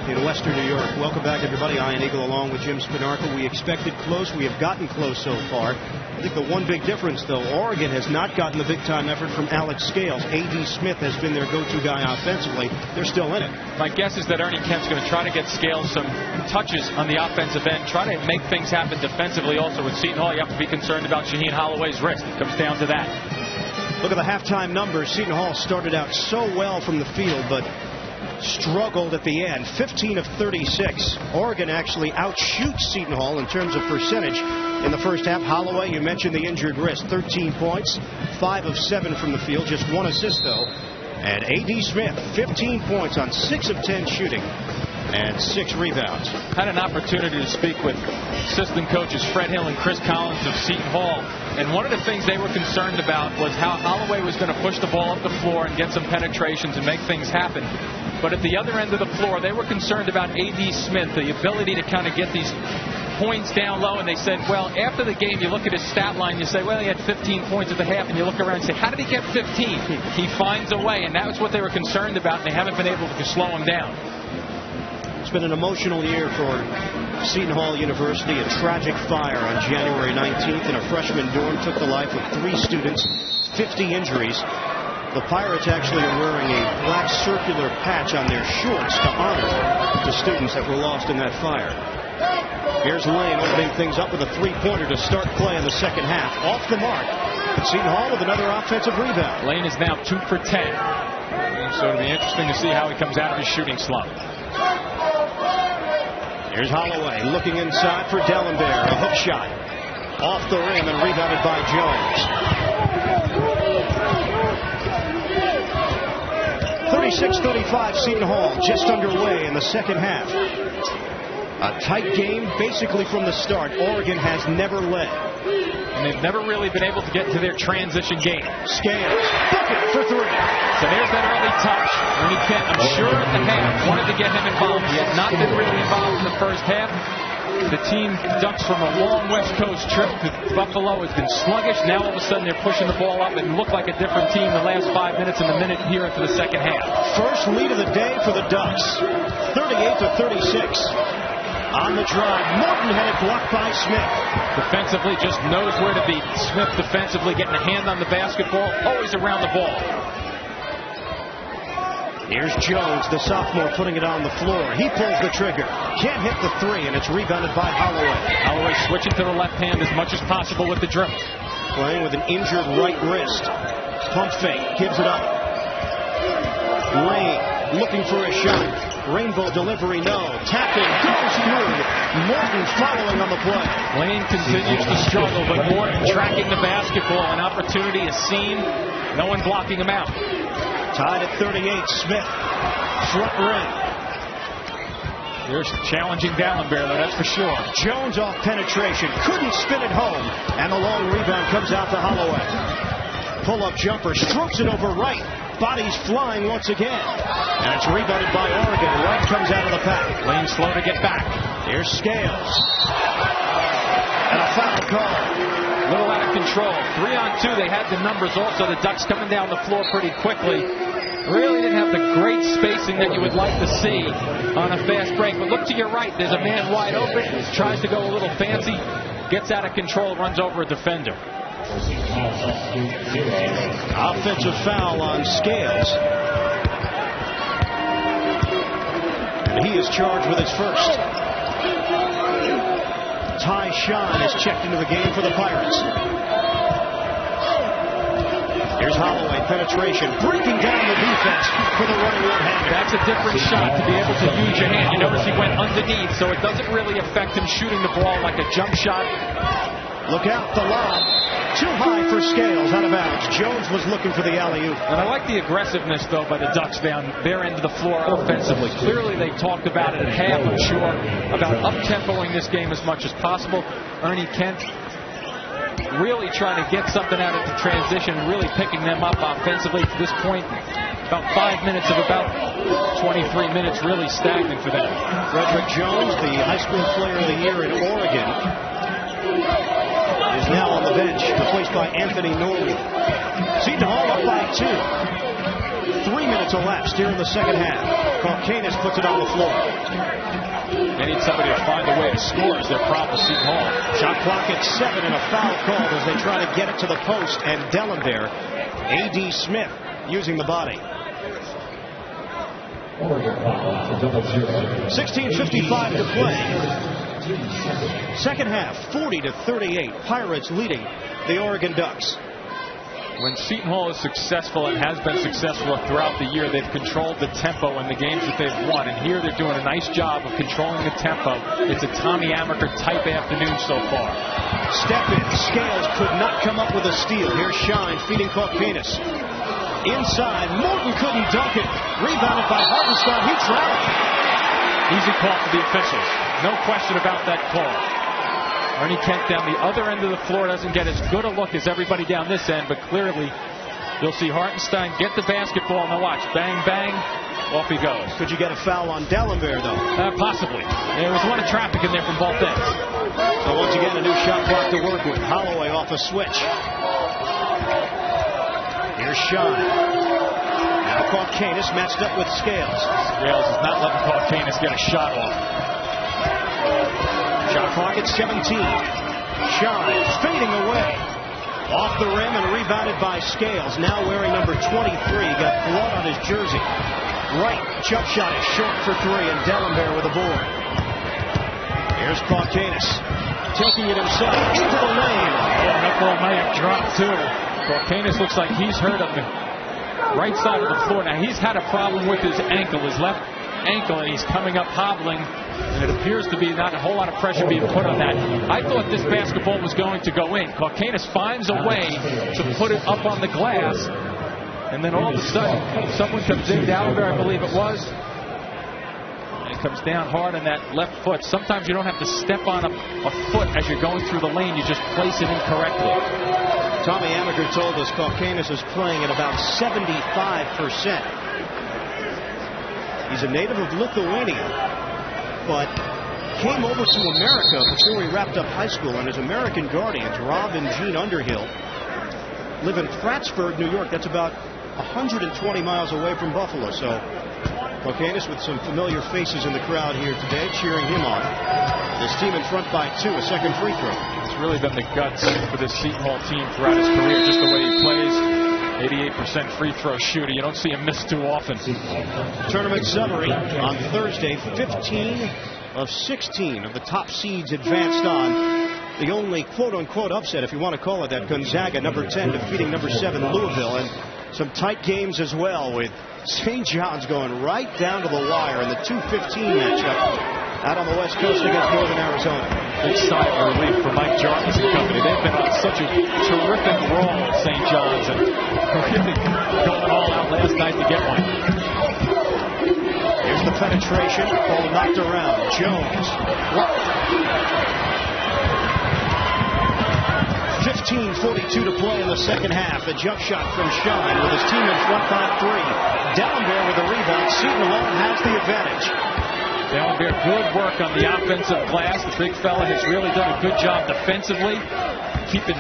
in western New York. Welcome back, everybody. Ian Eagle along with Jim Spinarco. We expected close. We have gotten close so far. I think the one big difference, though, Oregon has not gotten the big-time effort from Alex Scales. A.D. Smith has been their go-to guy offensively. They're still in it. My guess is that Ernie Kent's going to try to get Scales some touches on the offensive end, try to make things happen defensively. Also, with Seton Hall, you have to be concerned about Shaheen Holloway's wrist. It comes down to that. Look at the halftime numbers. Seton Hall started out so well from the field, but struggled at the end. 15 of 36. Oregon actually outshoots Seton Hall in terms of percentage in the first half. Holloway, you mentioned the injured wrist, 13 points, 5 of 7 from the field, just 1 assist though. And A.D. Smith, 15 points on 6 of 10 shooting and 6 rebounds. Had an opportunity to speak with assistant coaches Fred Hill and Chris Collins of Seton Hall, and one of the things they were concerned about was how Holloway was going to push the ball up the floor and get some penetrations and make things happen. But at the other end of the floor, they were concerned about A.D. Smith, the ability to kind of get these points down low, and they said, well, after the game, you look at his stat line, you say, well, he had 15 points at the half, and you look around and say, how did he get 15? He finds a way, and that was what they were concerned about, and they haven't been able to slow him down. It's been an emotional year for Seton Hall University. A tragic fire on January 19th in a freshman dorm took the life of 3 students, 50 injuries. The Pirates actually are wearing a black circular patch on their shorts to honor the students that were lost in that fire. Here's Lane opening things up with a 3-pointer to start play in the second half. Off the mark. Seton Hall with another offensive rebound. Lane is now 2 for 10. So it'll be interesting to see how he comes out of his shooting slump. Here's Holloway looking inside for D'Alembert. A hook shot. Off the rim and rebounded by Jones. 36-35 Seton Hall just underway in the second half. A tight game basically from the start. Oregon has never led. And they've never really been able to get to their transition game. Scales, bucket for 3. So there's that early touch. Ernie Kent, I'm sure at the half, wanted to get him involved. He had not been really involved in the first half. The team ducks from a long West Coast trip to Buffalo has been sluggish. Now all of a sudden they're pushing the ball up and look like a different team the last 5 minutes and the minute here into the second half. First lead of the day for the Ducks, 38-36. On the drive, Morton had it blocked by Smith. Defensively, just knows where to be. Smith defensively getting a hand on the basketball, always around the ball. Here's Jones, the sophomore, putting it on the floor. He pulls the trigger. Can't hit the 3, and it's rebounded by Holloway. Holloway switching to the left hand as much as possible with the dribble. playing with an injured right wrist. Pump fake, gives it up. Lane looking for a shot. Rainbow delivery, no. Tapping, goes through. Morton following on the play. Lane continues to struggle, but Morton tracking the basketball. An opportunity is seen. No one blocking him out. Tied at 38. Smith, front rim. There's challenging Dallenberg, though, that's for sure. Jones off penetration. Couldn't spin it home. And the long rebound comes out to Holloway. Pull-up jumper. Strokes it over right. Bodies flying once again. And it's rebounded by Oregon. Wright comes out of the pack. Lane slow to get back. Here's Scales. And a foul call. A little out of control. 3-on-2. They had the numbers also. The Ducks coming down the floor pretty quickly. Really didn't have the great spacing that you would like to see on a fast break. But look to your right. There's a man wide open. Tries to go a little fancy. Gets out of control. Runs over a defender. Offensive foul on Scales. And he is charged with his first. Ty Sean is checked into the game for the Pirates. Here's Holloway, penetration, breaking down the defense for the running one-hander. That's a different shot to be able to use your hand. You notice he went underneath, so it doesn't really affect him shooting the ball like a jump shot. Look out, the lob. Too high for Scales, out of bounds. Jones was looking for the alley-oop. And I like the aggressiveness, though, by the Ducks down their end of the floor offensively. Clearly, they talked about it at half, I'm sure, about up-tempoing this game as much as possible. Ernie Kent really trying to get something out of the transition, really picking them up offensively. To this point, about 5 minutes of about 23 minutes really stagnant for them. Frederick Jones, the high school player of the year in Oregon, is now on the bench, replaced by Anthony Norwood. Seton Hall up by 2. 3 minutes elapsed here in the second half. Caucanis puts it on the floor. They need somebody to find a way to score is their problem, Seton Hall. Shot clock at 7 and a foul called as they try to get it to the post. And Dellenberg, A.D. Smith using the body. 16:55 to play. Second half, 40-38. Pirates leading the Oregon Ducks. When Seton Hall is successful and has been successful throughout the year, they've controlled the tempo in the games that they've won. And here they're doing a nice job of controlling the tempo. It's a Tommy Amaker type afternoon so far. Step in. Scales could not come up with a steal. Here's Shine feeding Caucanis. Inside. Morton couldn't dunk it. Rebounded by Hartenstein. He traveled. Easy call for the officials. No question about that call. Ernie Kent down the other end of the floor doesn't get as good a look as everybody down this end, but clearly you'll see Hartenstein get the basketball and watch. Bang, bang, off he goes. Could you get a foul on Dellenberg, though? Possibly. There was a lot of traffic in there from both ends. So once again, a new shot clock to work with. Holloway off a switch. Here's Shine. Now Caucanis matched up with Scales. Scales is not letting Caucanis get a shot off. Shot clock at 17. Shine fading away. Off the rim and rebounded by Scales. Now wearing number 23. Got blood on his jersey. Right jump shot is short for 3 and Dellenberg with a board. Here's Caucanis. Taking it himself into the lane. Knuckle may have dropped too. Caucanis looks like he's hurt on the right side of the floor. Now he's had a problem with his ankle, his left ankle, and he's coming up hobbling. And it appears to be not a whole lot of pressure being put on that. I thought this basketball was going to go in. Caucanis finds a way to put it up on the glass. And then all of a sudden, someone comes in, Dallenberg, I believe it was. And it comes down hard on that left foot. Sometimes you don't have to step on a foot as you're going through the lane. You just place it incorrectly. Tommy Amaker told us Caucanis is playing at about 75%. He's a native of Lithuania, but came over to America before he wrapped up high school. And his American guardians, Rob and Gene Underhill, live in Prattsburg, New York. That's about 120 miles away from Buffalo. So Caucanis with some familiar faces in the crowd here today, cheering him on. This team in front by 2, a second free throw. It's really been the guts for this Seton Hall team throughout his career, just the way he plays. 88% free throw shooter. You don't see him miss too often. Tournament summary on Thursday. 15 of 16 of the top seeds advanced on the only quote-unquote upset, if you want to call it that, Gonzaga, number 10, defeating number 7 Louisville. And some tight games as well, with St. John's going right down to the wire in the 2:15 matchup out on the West Coast against Northern Arizona. Big sigh of relief for Mike Jarvis and company. They've been on such a terrific roll at St. John's, and really going all out last night to get one. Here's the penetration. Ball knocked around. Jones. 15:42 to play in the second half. The jump shot from Shaheen with his team in front by 3. D'Alembert with the rebound. Seton Hall has the advantage. D'Alembert, good work on the offensive glass. The big fella has really done a good job defensively, keeping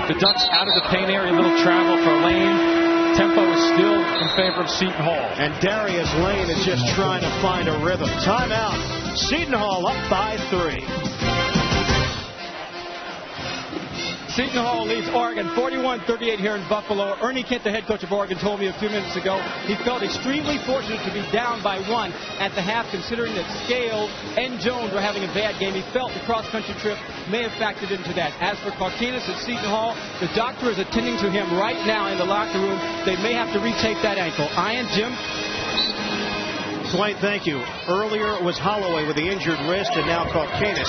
the Ducks out of the paint area. A little travel for Lane. Tempo is still in favor of Seton Hall. And Darius Lane is just trying to find a rhythm. Timeout. Seton Hall up by 3. Seton Hall leads Oregon 41-38 here in Buffalo. Ernie Kent, the head coach of Oregon, told me a few minutes ago he felt extremely fortunate to be down by 1 at the half, considering that Scales and Jones were having a bad game. He felt the cross-country trip may have factored into that. As for Karkinis at Seton Hall, the doctor is attending to him right now in the locker room. They may have to retake that ankle. Ian, Jim? Dwayne, thank you. Earlier it was Holloway with the injured wrist, and now Karkinis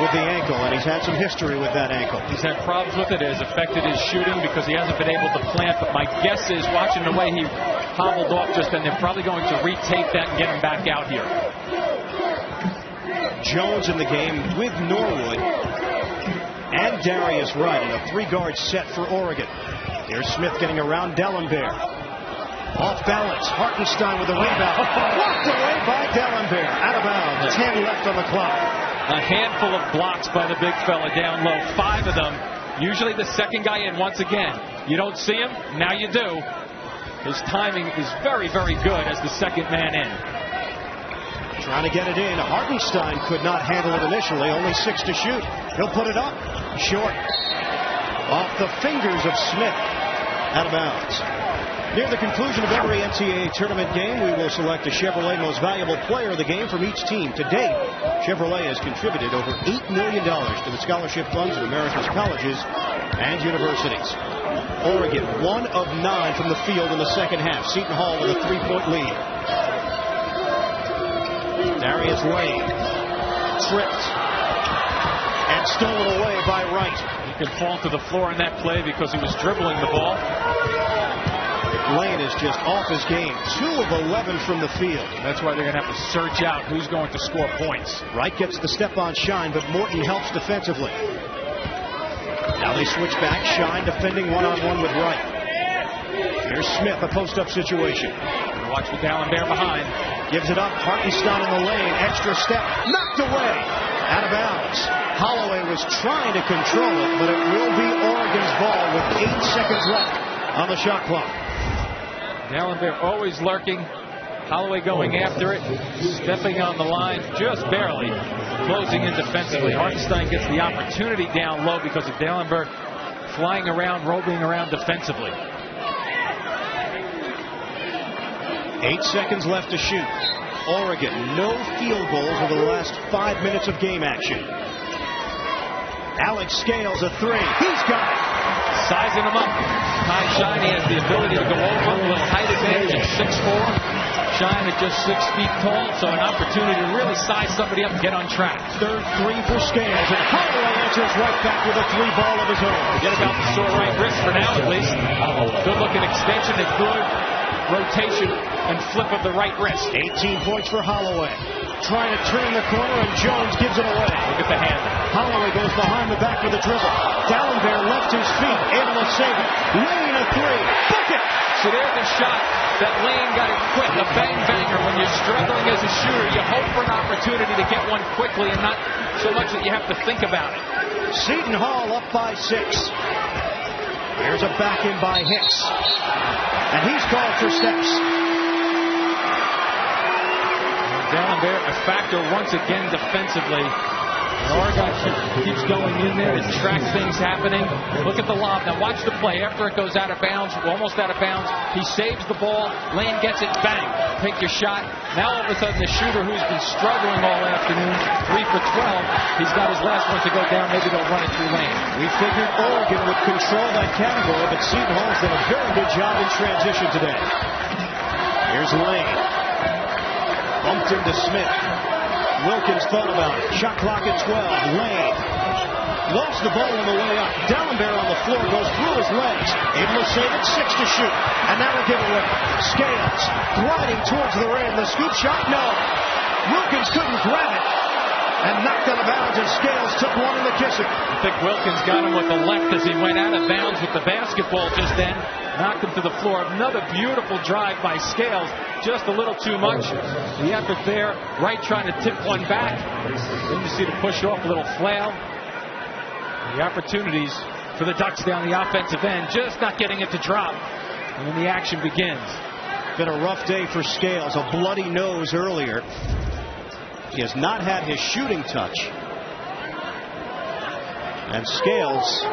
with the ankle, and he's had some history with that ankle. He's had problems with it. It has affected his shooting because he hasn't been able to plant, but my guess is, watching the way he hobbled off just then, they're probably going to retake that and get him back out here. Jones in the game with Norwood and Darius Wright in a 3-guard set for Oregon. Here's Smith getting around D'Alembert. Off balance, Hartenstein with the rebound. Blocked away by D'Alembert. Out of bounds. 10 left on the clock. A handful of blocks by the big fella down low. 5 of them. Usually the second guy in once again. You don't see him, now you do. His timing is very, very good as the second man in. Trying to get it in. Hartenstein could not handle it initially. Only 6 to shoot. He'll put it up. Short. Off the fingers of Smith. Out of bounds. Near the conclusion of every NCAA tournament game, we will select a Chevrolet Most Valuable Player of the game from each team. To date, Chevrolet has contributed over $8 million to the scholarship funds of America's colleges and universities. Oregon, 1 of 9 from the field in the second half. Seton Hall with a 3-point lead. Darius Lane tripped and stolen away by Wright. He could fall to the floor in that play because he was dribbling the ball. Lane is just off his game. 2 of 11 from the field. That's why they're going to have to search out who's going to score points. Wright gets the step on Shaheen, but Morton helps defensively. Now they switch back. Shaheen defending one-on-one with Wright. Here's Smith, a post-up situation. Watch with D'Alembert behind. Gives it up. Hartenstein in the lane. Extra step. Knocked away. Out of bounds. Holloway was trying to control it, but it will be Oregon's ball with 8 seconds left on the shot clock. D'Alembert always lurking. Holloway going after it. Stepping on the line just barely. Closing in defensively. Hartenstein gets the opportunity down low because of D'Alembert flying around, roving around defensively. 8 seconds left to shoot. Oregon, no field goals over the last 5 minutes of game action. Alex Scales, a 3. He's got it. Sizing him up. Ty Shaheen has the ability to go over a little height advantage at 6'4". Shaheen at just 6 feet tall, so an opportunity to really size somebody up and get on track. Third 3 for Scales, and Holloway answers right back with a 3-ball of his own. Forget about the sore right wrist for now, at least. Good looking extension, a good rotation and flip of the right wrist. 18 points for Holloway. Trying to turn the corner, and Jones gives it away. Look at the hand. Holloway goes behind the back with a dribble. D'Alembert left his feet, able to save it. Lane a 3. Bucket! So there's a shot that Lane got it quick. A bang-banger. When you're struggling as a shooter, you hope for an opportunity to get one quickly and not so much that you have to think about it. Seton Hall up by 6. Here's a back in by Hicks. And he's called for steps. D'Alembert, a factor once again defensively. Oregon keeps going in there. It tracks things happening. Look at the lob. Now watch the play. After it goes out of bounds, almost out of bounds, he saves the ball. Lane gets it. Bang. Take your shot. Now all of a sudden the shooter who's been struggling all afternoon, 3 for 12, he's got his last one to go down. Maybe they'll run it through Lane. We figured Oregon would control that category, but Seton Hall's done a very good job in transition today. Here's Lane. Bumped into Smith. Wilkins thought about it. Shot clock at 12. Lane lost the ball on the way up. Dallenberg on the floor goes through his legs. Able to save it. 6 to shoot. And now a giveaway. Scales gliding towards the rim. The scoop shot, no. Wilkins couldn't grab it. And knocked out of bounds, and Scales took one in the kisser. I think Wilkins got him with the left as he went out of bounds with the basketball just then. Knocked him to the floor. Another beautiful drive by Scales. Just a little too much. The effort there. Wright trying to tip one back. Then you see the push off, a little flail. The opportunities for the Ducks down the offensive end. Just not getting it to drop. And then the action begins. Been a rough day for Scales. A bloody nose earlier. He has not had his shooting touch. And Scales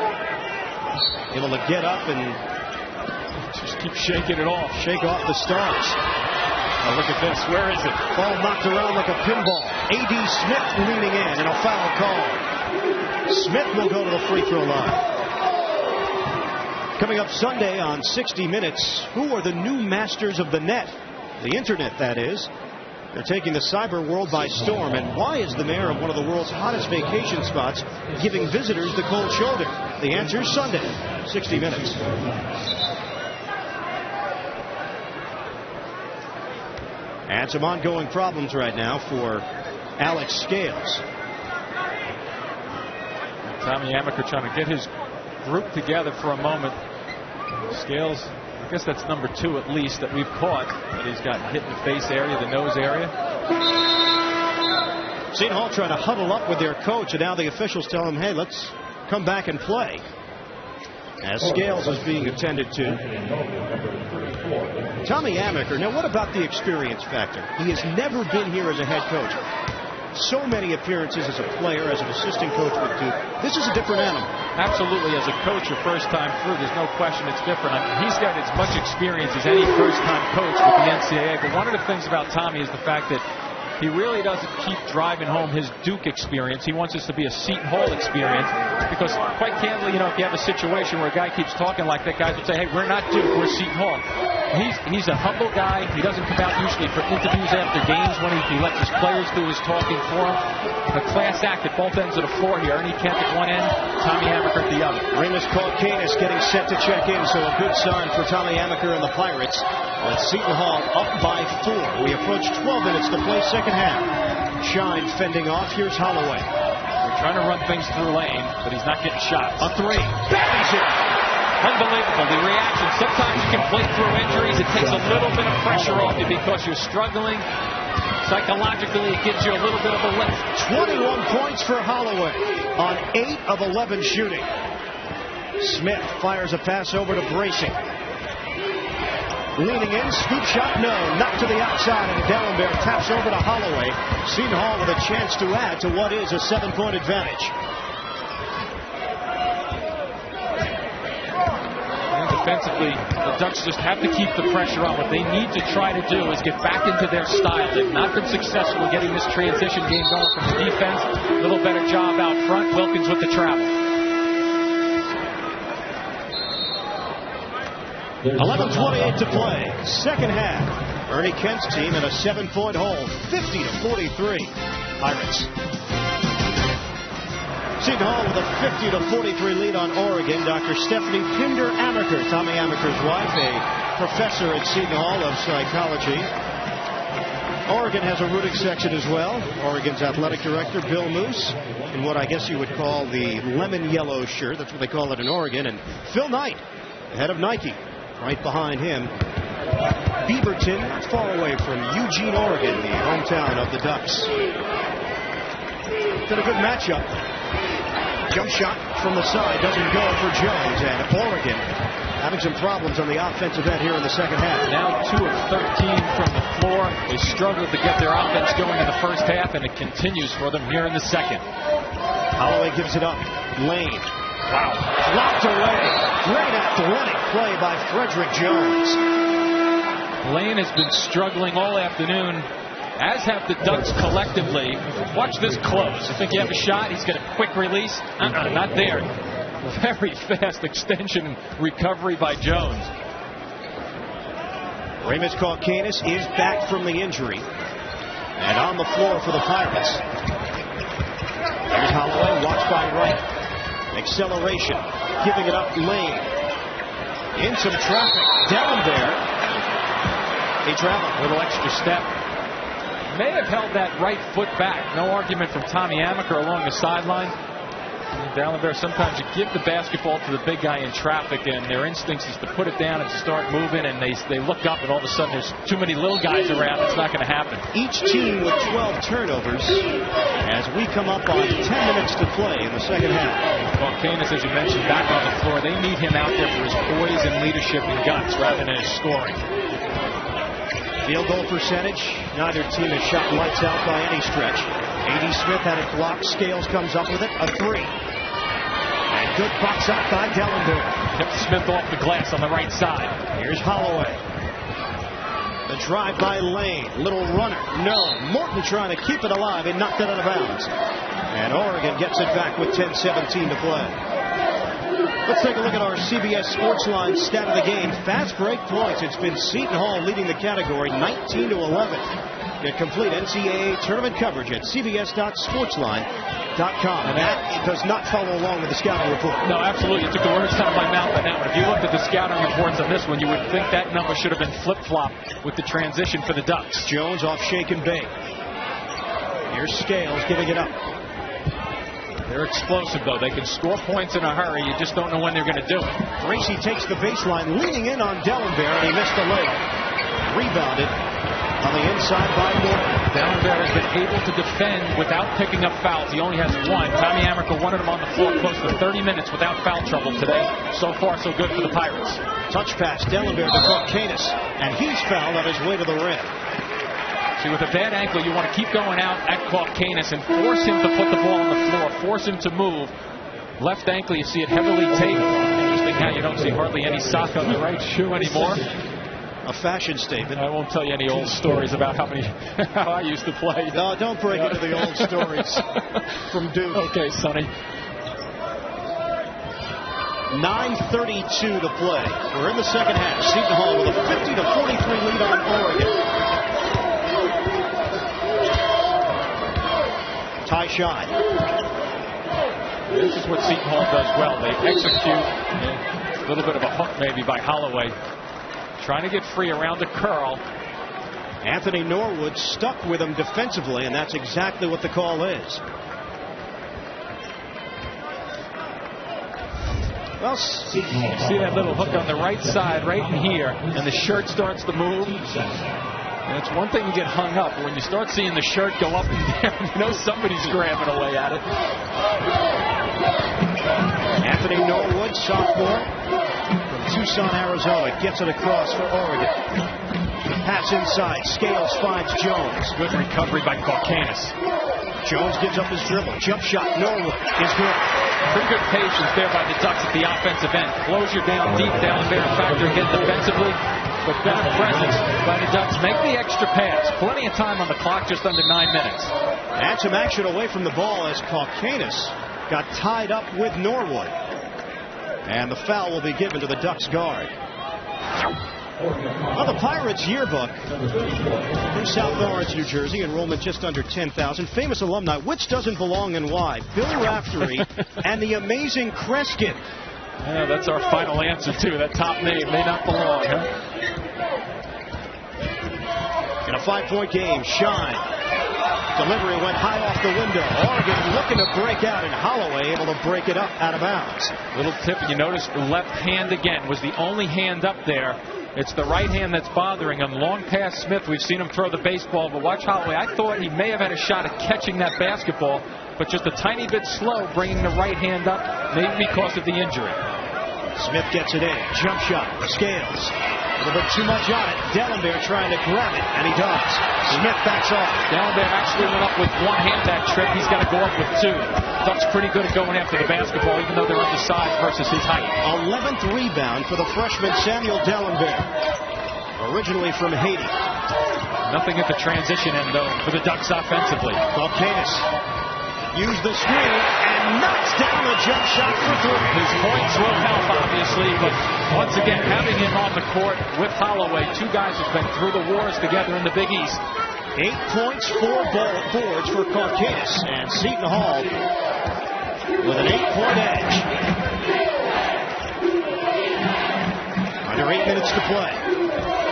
able to get up and just keep shaking it off. Shake off the stars. Oh, look at this. Where is it? Ball knocked around like a pinball. A.D. Smith leaning in and a foul call. Smith will go to the free throw line. Coming up Sunday on 60 Minutes, who are the new masters of the net? The internet, that is. They're taking the cyber world by storm. And why is the mayor of one of the world's hottest vacation spots giving visitors the cold shoulder? The answer is Sunday, 60 Minutes. And some ongoing problems right now for Alex Scales. Tommy Amaker trying to get his group together for a moment. Scales, I guess that's number 2 at least that we've caught. But he's gotten hit in the face area, the nose area. Seton Hall trying to huddle up with their coach, and now the officials tell him, hey, let's come back and play. As Scales is being attended to. Tommy Amaker, now what about the experience factor? He has never been here as a head coach. So many appearances as a player, as an assistant coach with Duke. This is a different animal. Absolutely. As a coach, your first time through, there's no question it's different. He's got as much experience as any first-time coach with the NCAA. But one of the things about Tommy is the fact that he really doesn't keep driving home his Duke experience. He wants this to be a Seton Hall experience because, quite candidly, if you have a situation where a guy keeps talking like that, guys would say, hey, we're not Duke, we're Seton Hall. He's a humble guy. He doesn't come out usually for interviews after games when he lets his players do his talking for him. A class act at both ends of the floor here. Ernie Kent at one end, Tommy Amaker at the other. Remus Kaukanis getting set to check in, so a good sign for Tommy Amaker and the Pirates. With Seton Hall up by 4. We approach 12 minutes to play second half. Shine fending off. Here's Holloway. We're trying to run things through Lane, but he's not getting shots. A 3. Buries it. Unbelievable. The reaction. Sometimes you can play through injuries. It takes a little bit of pressure off you because you're struggling. Psychologically, it gives you a little bit of a lift. 21 points for Holloway on 8 of 11 shooting. Smith fires a pass over to Bracing. Leaning in, scoop shot, no. Knocked to the outside, and Dallenberg taps over to Holloway. Seton Hall with a chance to add to what is a 7-point advantage. Defensively, the Ducks just have to keep the pressure on. What they need to try to do is get back into their style. They've not been successful getting this transition game going from the defense. A little better job out front. Wilkins with the travel. 11:28 to play. Second half. Ernie Kent's team in a 7-point hole. 50-43. Pirates. Seton Hall with a 50-43 lead on Oregon. Dr. Stephanie Pinder Amaker, Tommy Amaker's wife, a professor at Seton Hall of psychology. Oregon has a rooting section as well. Oregon's athletic director, Bill Moose, in what I guess you would call the lemon yellow shirt. That's what they call it in Oregon. And Phil Knight, the head of Nike, right behind him. Beaverton, not far away from Eugene, Oregon, the hometown of the Ducks. Been a good matchup. Jump shot from the side doesn't go for Jones, and Oregon having some problems on the offensive end here in the second half. Now 2 of 13 from the floor. They struggled to get their offense going in the first half, and it continues for them here in the second. Holloway gives it up. Lane. Wow. Locked away. Great athletic play by Frederick Jones. Lane has been struggling all afternoon, as have the Ducks collectively. Watch this close. You think you have a shot? He's got a quick release. Not there. Very fast extension and recovery by Jones. Raymond Kalkanis is back from the injury and on the floor for the Pirates. Here's Holloway, watched by Wright. Acceleration, giving it up Lane. In some traffic, down there. He traveled. A little extra step. May have held that right foot back. No argument from Tommy Amaker along the sideline. D'Alembert, sometimes you give the basketball to the big guy in traffic, and their instincts is to put it down and to start moving, and they look up, and all of a sudden there's too many little guys around. It's not going to happen. Each team with 12 turnovers as we come up on 10 minutes to play in the second half. Kalkanis, as you mentioned, back on the floor. They need him out there for his poise and leadership and guts rather than his scoring. Field goal percentage, neither team has shot lights out by any stretch. A.D. Smith had it blocked. Scales comes up with it, a 3. And good box up by D'Alembert. Kept Smith off the glass on the right side. Here's Holloway. The drive by Lane. Little runner. No. Morton trying to keep it alive and knocked it out of bounds. And Oregon gets it back with 10:17 to play. Let's take a look at our CBS Sportsline stat of the game. Fast break points. It's been Seton Hall leading the category 19-11. Get complete NCAA tournament coverage at cbs.sportsline.com. And that does not follow along with the scouting report. No, absolutely. You took the words out of my mouth on that one. If you looked at the scouting reports on this one, you would think that number should have been flip-flopped with the transition for the Ducks. Jones off shake and bake. Here's Scales giving it up. They're explosive, though. They can score points in a hurry. You just don't know when they're going to do it. Gracie takes the baseline, leaning in on D'Alembert, and he missed the layup. Rebounded on the inside by Morton. D'Alembert has been able to defend without picking up fouls. He only has 1. Tommy Amaker wanted him on the floor close to 30 minutes without foul trouble today. So far, so good for the Pirates. Touch pass, D'Alembert to Kalkanis, and he's fouled on his way to the rim. See, with a bad ankle, you want to keep going out at Kalkanis and force him to put the ball on the floor, force him to move. Left ankle, you see it heavily taped. Interesting how you don't see hardly any sock on the right shoe anymore. A fashion statement. I won't tell you any old stories about how I used to play. No, don't break into the old stories from Duke. Okay, Sonny. 9:32 to play. We're in the second half. Seton Hall with a 50-43 lead on Oregon. Tie shot. This is what Seton Hall does well. They execute a little bit of a hook maybe by Holloway. Trying to get free around the curl. Anthony Norwood stuck with him defensively, and that's exactly what the call is. Well, see that little hook on the right side right in here, and the shirt starts to move. And it's one thing to get hung up, but when you start seeing the shirt go up and down, you know somebody's grabbing away at it. Anthony Norwood, sophomore from Tucson, Arizona, gets it across for Oregon. Pass inside. Scales finds Jones. Good recovery by Kalkanis. Jones gives up his dribble. Jump shot. Norwood is good. Pretty good patience there by the Ducks at the offensive end. Closure down deep, down there, factor again defensively. But better presence by the Ducks. Make the extra pass. Plenty of time on the clock, just under 9 minutes. And some action away from the ball as Kalkanis got tied up with Norwood. And the foul will be given to the Ducks guard. Well, the Pirates yearbook from South Orange, New Jersey, enrollment just under 10,000. Famous alumni, which doesn't belong and why? Bill Raftery and the amazing Kreskin. Yeah, that's our final answer, too. That top name may not belong, huh? In a 5-point game, Shine. Delivery went high off the window. Oregon looking to break out, and Holloway able to break it up out of bounds. Little tip, you notice the left hand again was the only hand up there. It's the right hand that's bothering him. Long past Smith, we've seen him throw the baseball, but watch Holloway. I thought he may have had a shot at catching that basketball, but just a tiny bit slow bringing the right hand up, maybe because of the injury. Smith gets it in. Jump shot. Scales. A little bit too much on it. D'Alembert trying to grab it, and he does. Smith backs off. D'Alembert actually went up with one hand that trip. He's got to go up with two. Duck's pretty good at going after the basketball, even though they're undersized versus his height. 11th rebound for the freshman Samuel D'Alembert, originally from Haiti. Nothing at the transition end, though, for the Ducks offensively. Kalkanis used the screen and knocks down the jump shot for three. His points will help, obviously, but once again, having him on the court with Holloway, two guys who've been through the wars together in the Big East. 8 points, 4 boards for Kalkanis, and Seton Hall with an 8-point edge. Under 8 minutes to play.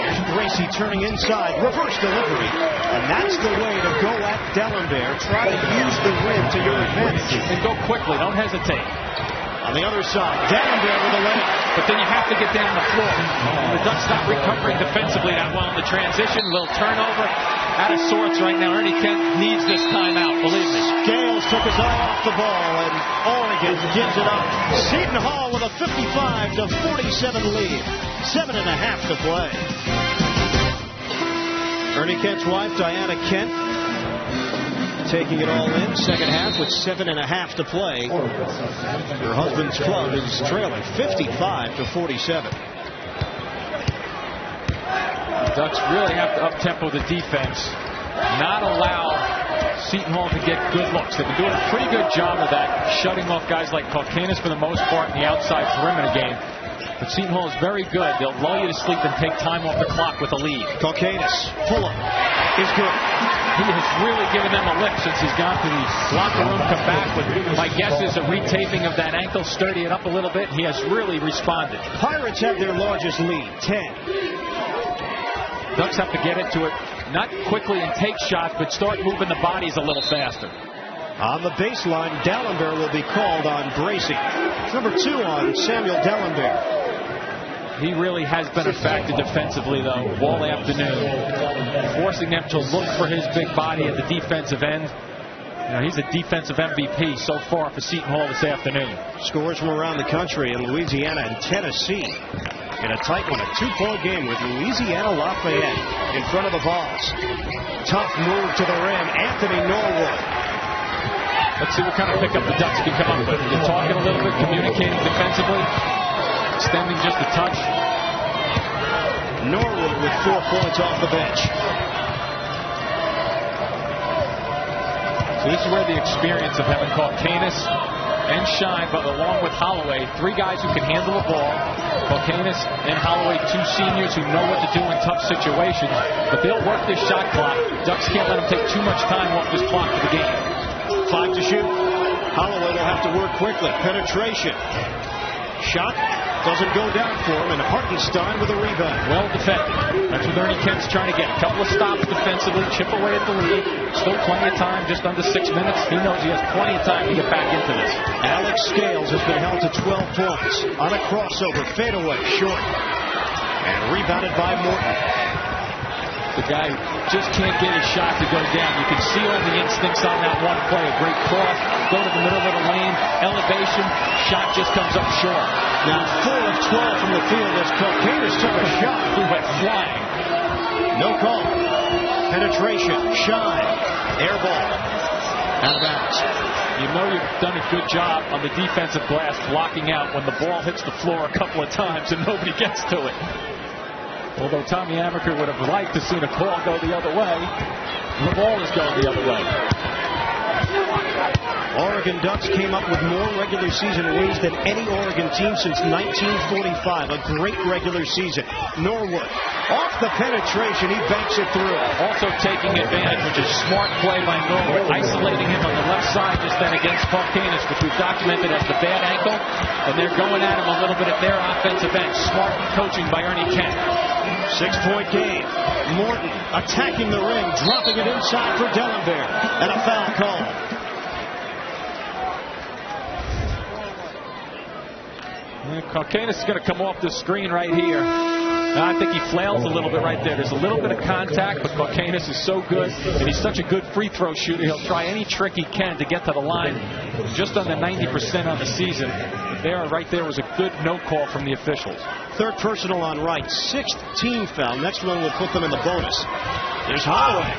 Here's Gracie turning inside, reverse delivery, and that's the way to go at D'Alembert. Try to use the rim to your advantage. And go quickly, don't hesitate. On the other side, D'Alembert with a layup. But then you have to get down the floor. The Ducks not recovering defensively that well in the transition. A little turnover. Out of sorts right now. Ernie Kent needs this timeout, believe me. Scales took his eye off the ball, and Oregon gives it up. Seton Hall with a 55-47 lead. 7.5 to play. Ernie Kent's wife, Diana Kent, taking it all in. Second half with 7.5 to play. Her husband's club is trailing 55-47. The Ducks really have to up-tempo the defense, not allow Seton Hall to get good looks. They've been doing a pretty good job of that, shutting off guys like Kalkanis for the most part in the outside perimeter game. But Seton Hall is very good. They'll lull you to sleep and take time off the clock with a lead. Kalkanis, Fuller is good. He has really given them a lift since he's gone to the locker room, come back with, my guess is, a retaping of that ankle, sturdy it up a little bit. He has really responded. Pirates have their largest lead, 10. Ducks have to get into it, not quickly and take shots, but start moving the bodies a little faster. On the baseline, D'Alembert will be called on Gracie. Number 2 on Samuel D'Alembert. He really has been a factor defensively, though, all afternoon, forcing them to look for his big body at the defensive end. You know, he's a defensive MVP so far for Seton Hall this afternoon. Scores from around the country in Louisiana and Tennessee. In a tight one, a 2-point game with Louisiana Lafayette in front of the Vols. Tough move to the rim, Anthony Norwood. Let's see what kind of pickup the Ducks can come up with. They're talking a little bit, communicating defensively, extending just a touch. Norwood with 4 points off the bench. So this is where the experience of having Kalkanis and Shine, but along with Holloway, 3 guys who can handle the ball. Kalkanis and Holloway, 2 seniors who know what to do in tough situations. But they'll work this shot clock. Ducks can't let them take too much time off this clock for the game. 5 to shoot. Holloway will have to work quickly. Penetration. Shot doesn't go down for him, and Hartenstein with a rebound. Well defended. That's what Ernie Kent's trying to get. A couple of stops defensively, chip away at the lead. Still plenty of time, just under 6 minutes. He knows he has plenty of time to get back into this. Alex Scales has been held to 12 points on a crossover, fadeaway, short, and rebounded by Morton. The guy just can't get his shot to go down. You can see all the instincts on that one play. A great cross, go to the middle of the lane, elevation, shot just comes up short. Now 4 of 12 from the field as Kalkanis took a shot. He went flying. No call. Penetration, Shine, air ball, out of bounds. You know you've done a good job on the defensive glass blocking out when the ball hits the floor a couple of times and nobody gets to it. Although Tommy Amaker would have liked to see the call go the other way, the ball is going the other way. Oregon Ducks came up with more regular season wins than any Oregon team since 1945. A great regular season. Norwood, off the penetration, he banks it through. Also taking advantage, which is smart play by Norwood, isolating him on the left side just then against Kalkanis, which we've documented as the bad ankle, and they're going at him a little bit at their offensive end. Smart coaching by Ernie Kent. 6-point game. Morton attacking the rim, dropping it inside for D'Alembert, and a foul call. Kalkanis is going to come off the screen right here. No, I think he flails a little bit right there. There's a little bit of contact, but Marquez is so good, and he's such a good free throw shooter. He'll try any trick he can to get to the line. Just under 90% on the season. There, right there was a good no call from the officials. Third personal on Wright. 6th team foul. Next one will put them in the bonus. There's Holloway.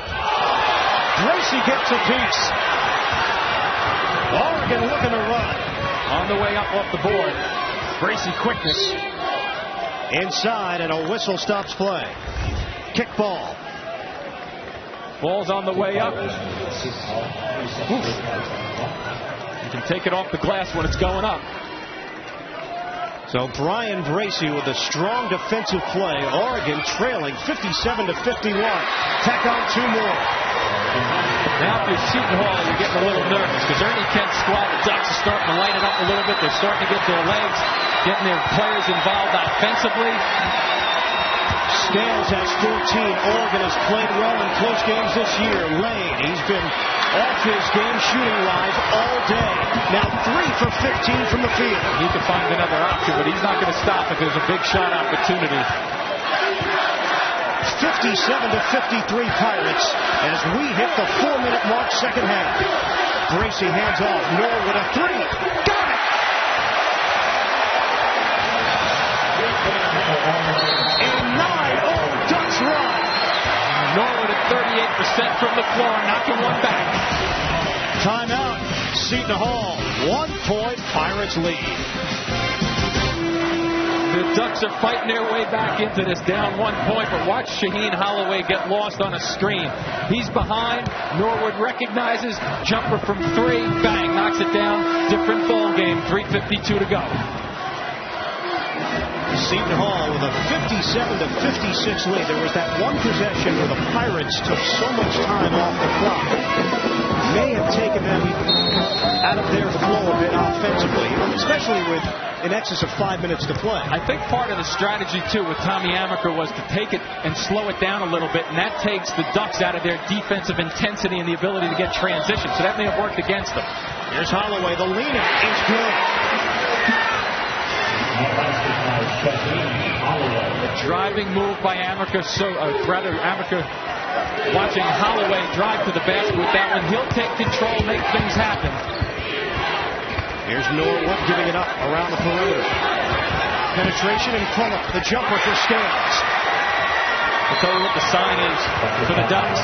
Gracie gets a piece. Oregon looking to run. On the way up off the board. Gracie quickness. Inside, and a whistle stops play. Kick ball. Ball's on the way up. Oof. You can take it off the glass when it's going up. So Brian Bracy with a strong defensive play. Oregon trailing 57 to 51. Tack on 2 more. Now if you're Seton Hall, you're getting a little nervous because Ernie Kent's squad, the Ducks are starting to light it up a little bit. They're starting to get their legs, getting their players involved offensively. Scales has 14. Oregon has played well in close games this year. Lane, he's been off his game shooting-wise all day. Now 3 for 15 from the field. He could find another option, but he's not going to stop if there's a big shot opportunity. 57 to 53 Pirates as we hit the 4-minute mark, second half. Bracy hands off. Norwood a 3. Got it! A 9-0 Ducks run. Norwood at 38% from the floor, knocking one back. Timeout. Seton Hall. 1-point Pirates lead. The Ducks are fighting their way back into this, down 1 point, but watch Shaheen Holloway get lost on a screen. He's behind. Norwood recognizes. Jumper from 3. Bang. Knocks it down. Different ball game. 3:52 to go. Seton Hall with a 57 to 56 lead. There was that one possession where the Pirates took so much time off the clock. May have taken them out of their flow a bit offensively, especially with in excess of 5 minutes to play. I think part of the strategy, too, with Tommy Amaker was to take it and slow it down a little bit, and that takes the Ducks out of their defensive intensity and the ability to get transition. So that may have worked against them. Here's Holloway. The lean is good. A driving move by Amaker, Amaker watching Holloway drive to the basket with that one. He'll take control, make things happen. Here's Norwood giving it up around the perimeter. Penetration and pull-up. The jumper for Scales. I'll tell you what the sign is for the Ducks.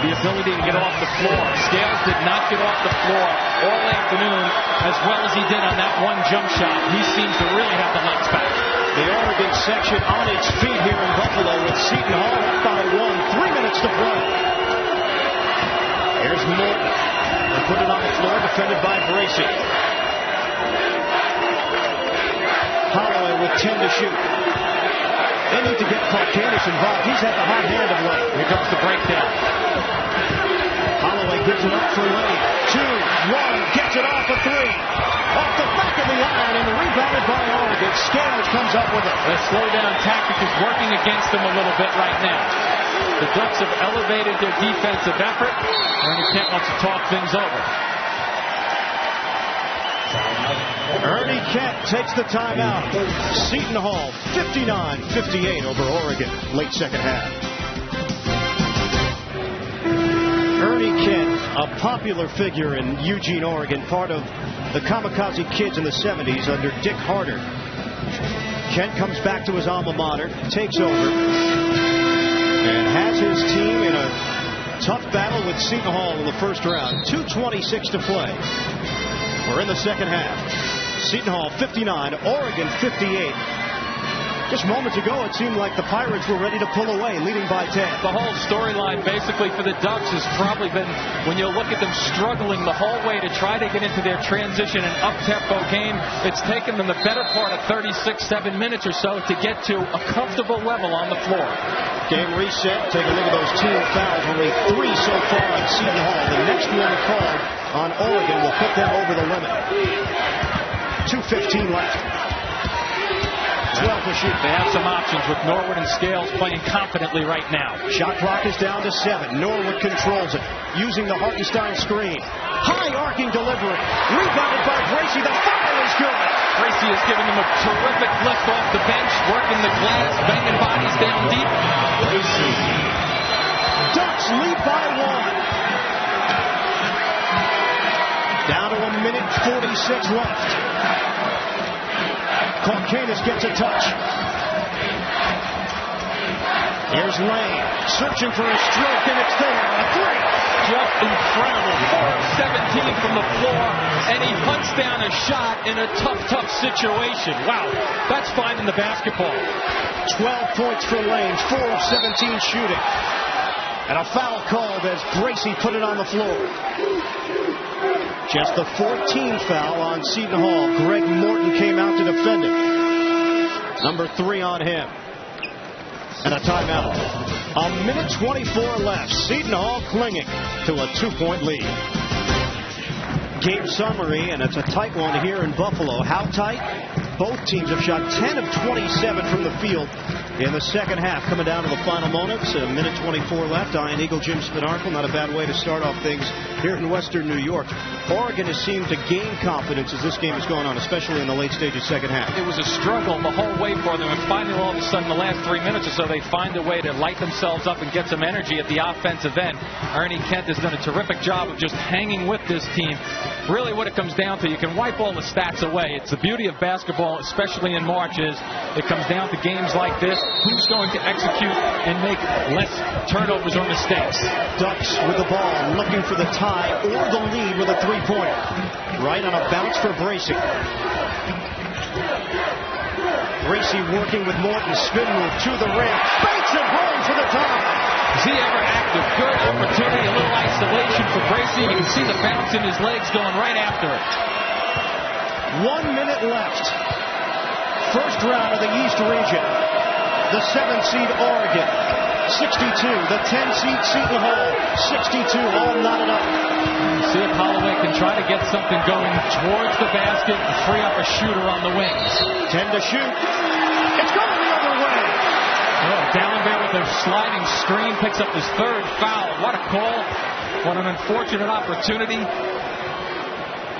The ability to get off the floor. Scales did not get off the floor all afternoon as well as he did on that one jump shot. He seems to really have the legs back. The Oregon section on its feet here in Buffalo with Seton Hall up by 1. 3 minutes to play. Here's Morton. They put it on the floor, defended by Bracy. Holloway with 10 to shoot. They need to get Marquez involved. He's had the hot hand of late. Here comes the breakdown. Holloway gives it up for Lane. 2-1. Gets it off a 3. Off the back of the iron and rebounded by Oregon. Scales comes up with it. The slow-down tactic is working against them a little bit right now. The Ducks have elevated their defensive effort. Ernie Kent wants to talk things over. Ernie Kent takes the timeout. Seton Hall 59-58 over Oregon. Late second half. Ernie Kent, a popular figure in Eugene, Oregon, part of the Kamikaze Kids in the 70s under Dick Harder. Kent comes back to his alma mater, takes over, and has his team in a tough battle with Seton Hall in the first round. 2:26 to play. We're in the second half. Seton Hall 59, Oregon 58. Just moments ago, it seemed like the Pirates were ready to pull away, leading by 10. The whole storyline basically for the Ducks has probably been, when you look at them struggling the whole way to try to get into their transition and up-tempo game, it's taken them the better part of 36, 7 minutes or so to get to a comfortable level on the floor. Game reset. Take a look at those team fouls. Only 3 so far on Seton Hall. The next one called on Oregon will put them over the limit. 2:15 left. 12 to shoot. They have some options with Norwood and Scales playing confidently right now. Shot clock is down to 7. Norwood controls it, using the Hartenstein screen. High arcing delivery. Rebounded by Bracy. The foul is good. Bracey is giving them a terrific lift off the bench, working the glass, banging bodies down deep. Ducks lead by 1. Down to 1:46 left. Caucanis gets a touch. Here's Lane, searching for a stroke, and it's there. A three. Just incredible. 4 of 17 from the floor, and he hunts down a shot in a tough situation. Wow, that's finding the basketball. 12 points for Lane, 4 of 17 shooting. And a foul called as Bracey put it on the floor. Just the 14th foul on Seton Hall. Greg Morton came out to defend it. Number 3 on him. And a timeout. 1:24 left. Seton Hall clinging to a 2-point lead. Game summary, and it's a tight one here in Buffalo. How tight? Both teams have shot 10 of 27 from the field in the second half. Coming down to the final moments, 1:24 left. Iron Eagle, Jim Spinarkle. Not a bad way to start off things here in Western New York. Oregon has seemed to gain confidence as this game is going on, especially in the late stages second half. It was a struggle the whole way for them, and finally all of a sudden the last 3 minutes or so they find a way to light themselves up and get some energy at the offensive end. Ernie Kent has done a terrific job of just hanging with this team. Really what it comes down to, you can wipe all the stats away. It's the beauty of basketball, especially in March, is it comes down to games like this. Who's going to execute and make less turnovers or mistakes? Ducks with the ball, looking for the tie or the lead with a three-pointer. Right on a bounce for Bracey. Bracey working with Morton, spin move to the rim. Bates it home for the tie. Is he ever active? Good opportunity, a little isolation for Bracey. You can see the bounce in his legs going right after it. 1 minute left. First round of the East region. The 7th seed Oregon, 62. The 10 seed Seton Hall, 62. All knotted up. See if Holloway can try to get something going towards the basket and free up a shooter on the wings. 10 to shoot. It's going the other way. Oh, Dallenberg with a sliding screen picks up his 3rd foul. What a call. What an unfortunate opportunity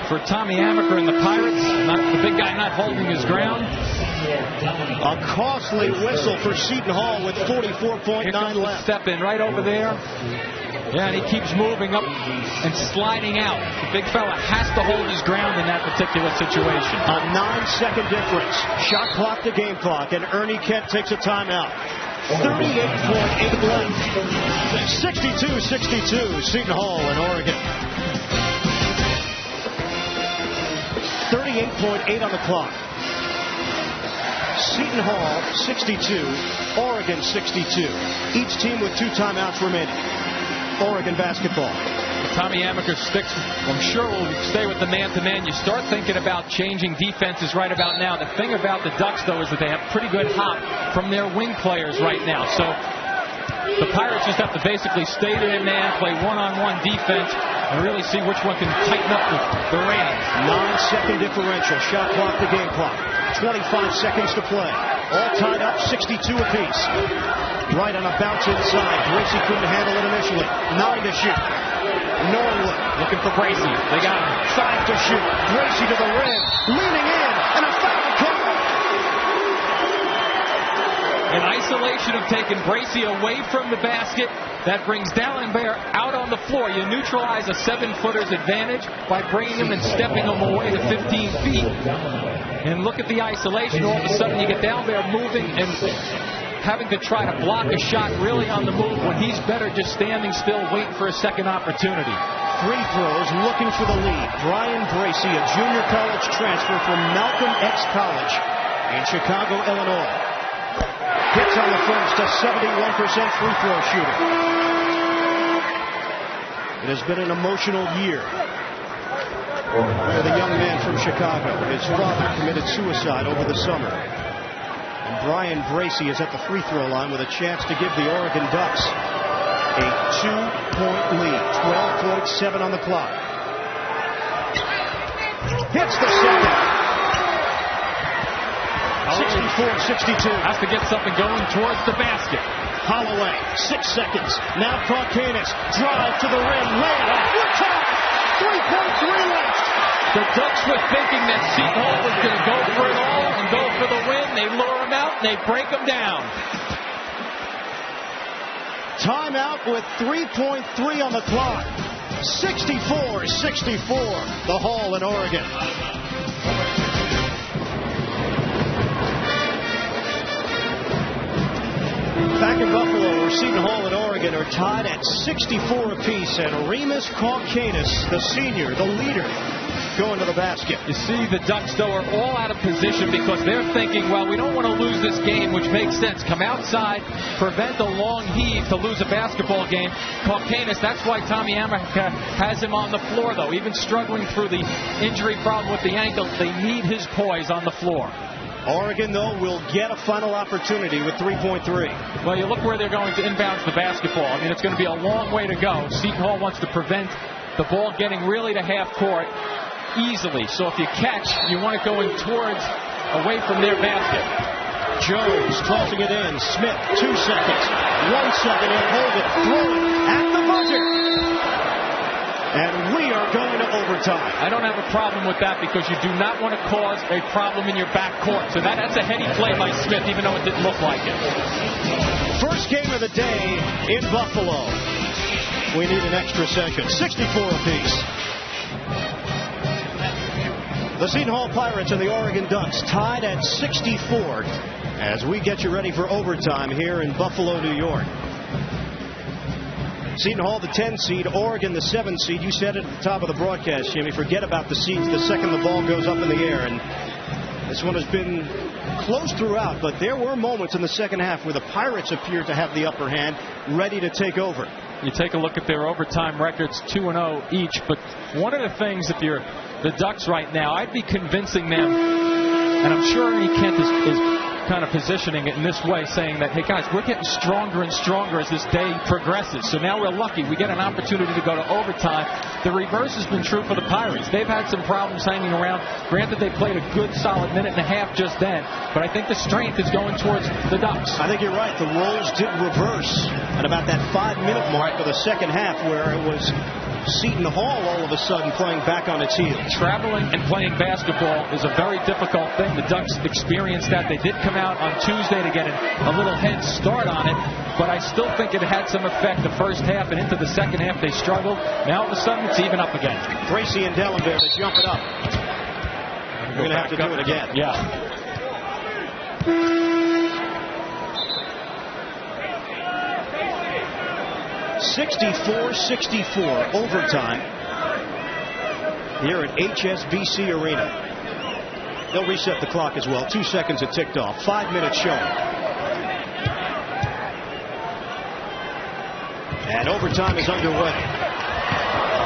for Tommy Amaker and the Pirates. The big guy not holding his ground. A costly whistle for Seton Hall with 44.9 left. Step in right over there. Yeah, and he keeps moving up and sliding out. The big fella has to hold his ground in that particular situation. A 9-second difference. Shot clock to game clock, and Ernie Kent takes a timeout. 38.8 left. 62-62, Seton Hall in Oregon. 38.8 on the clock. Seton Hall 62, Oregon 62. Each team with 2 timeouts remaining. Oregon basketball. Tommy Amaker sticks, I'm sure will stay with the man-to-man. You start thinking about changing defenses right about now. The thing about the Ducks, though, is that they have pretty good hop from their wing players right now. So the Pirates just have to basically stay their man, play one-on-one defense, and really see which one can tighten up the reins. 9-second differential. Shot clock to game clock. 25 seconds to play. All tied up, 62 apiece. Right on a bounce inside. Bracey couldn't handle it initially. 9 to shoot. Norwood looking for Bracey. They got him. 5 to shoot. Bracey to the rim. Leaning in. And a foul call. An isolation of taking Bracey away from the basket. That brings Dallenberg out on the floor. You neutralize a 7-footer's advantage by bringing him and stepping him away to 15 feet. And look at the isolation. All of a sudden you get Dallenberg moving and having to try to block a shot really on the move when he's better just standing still waiting for a second opportunity. Free throws looking for the lead. Brian Bracey, a junior college transfer from Malcolm X College in Chicago, Illinois. Hits on the first, a 71% free throw shooter. It has been an emotional year for the young man from Chicago. His father committed suicide over the summer. And Brian Bracey is at the free throw line with a chance to give the Oregon Ducks a 2-point lead. 12.7 on the clock. Hits the second. 64-62. Has to get something going towards the basket. Holloway, 6 seconds. Now Caucanis. Drive to the rim. Layup. Good time. 3.3 left. The Ducks were thinking that Seton Hall was going to go for it all and go for the win. They lure him out and they break him down. Timeout with 3.3 on the clock. 64-64, the Hall in Oregon. Back in Buffalo, where Seton Hall and Oregon are tied at 64 apiece, and Remus Kaukanis, the senior, the leader, going to the basket. You see the Ducks, though, are all out of position because they're thinking, well, we don't want to lose this game, which makes sense. Come outside, prevent a long heave to lose a basketball game. Kaukanis, that's why Tommy Amaker has him on the floor, though. Even struggling through the injury problem with the ankle, they need his poise on the floor. Oregon, though, will get a final opportunity with 3.3. Well, you look where they're going to inbounds the basketball. I mean, it's going to be a long way to go. Seton Hall wants to prevent the ball getting really to half court easily. So if you catch, you want it going towards, away from their basket. Jones tossing it in. Smith, 2 seconds. 1 second in. Hold it. Throw it at the buzzer. And we are going to overtime. I don't have a problem with that because you do not want to cause a problem in your backcourt. So that's a heady play by Smith, even though it didn't look like it. First game of the day in Buffalo. We need an extra session. 64 apiece. The Seton Hall Pirates and the Oregon Ducks tied at 64 as we get you ready for overtime here in Buffalo, New York. Seton Hall, the 10 seed, Oregon, the 7 seed. You said it at the top of the broadcast, Jimmy. Forget about the seeds the second the ball goes up in the air. And this one has been close throughout, but there were moments in the second half where the Pirates appeared to have the upper hand, ready to take over. You take a look at their overtime records, 2-0 each. But one of the things, if you're the Ducks right now, I'd be convincing them, and I'm sure Ernie Kent is kind of positioning it in this way, saying that, hey guys, we're getting stronger and stronger as this day progresses. So now we're lucky. We get an opportunity to go to overtime. The reverse has been true for the Pirates. They've had some problems hanging around. Granted, they played a good solid minute and a half just then, but I think the strength is going towards the Ducks. I think you're right. The roles did reverse at about that 5-minute mark of the second half, where it was Seton Hall all of a sudden playing back on its heels. Traveling and playing basketball is a very difficult thing. The Ducks experienced that. They did come out on Tuesday to get a little head start on it, but I still think it had some effect the first half, and into the second half they struggled. Now all of a sudden it's even up again. Gracie and Dellenberg to jump it up. We're going to have to do it again. Yeah. (64-64) overtime here at HSBC Arena. They'll reset the clock as well. 2 seconds it ticked off. 5 minutes showing. And overtime is underway.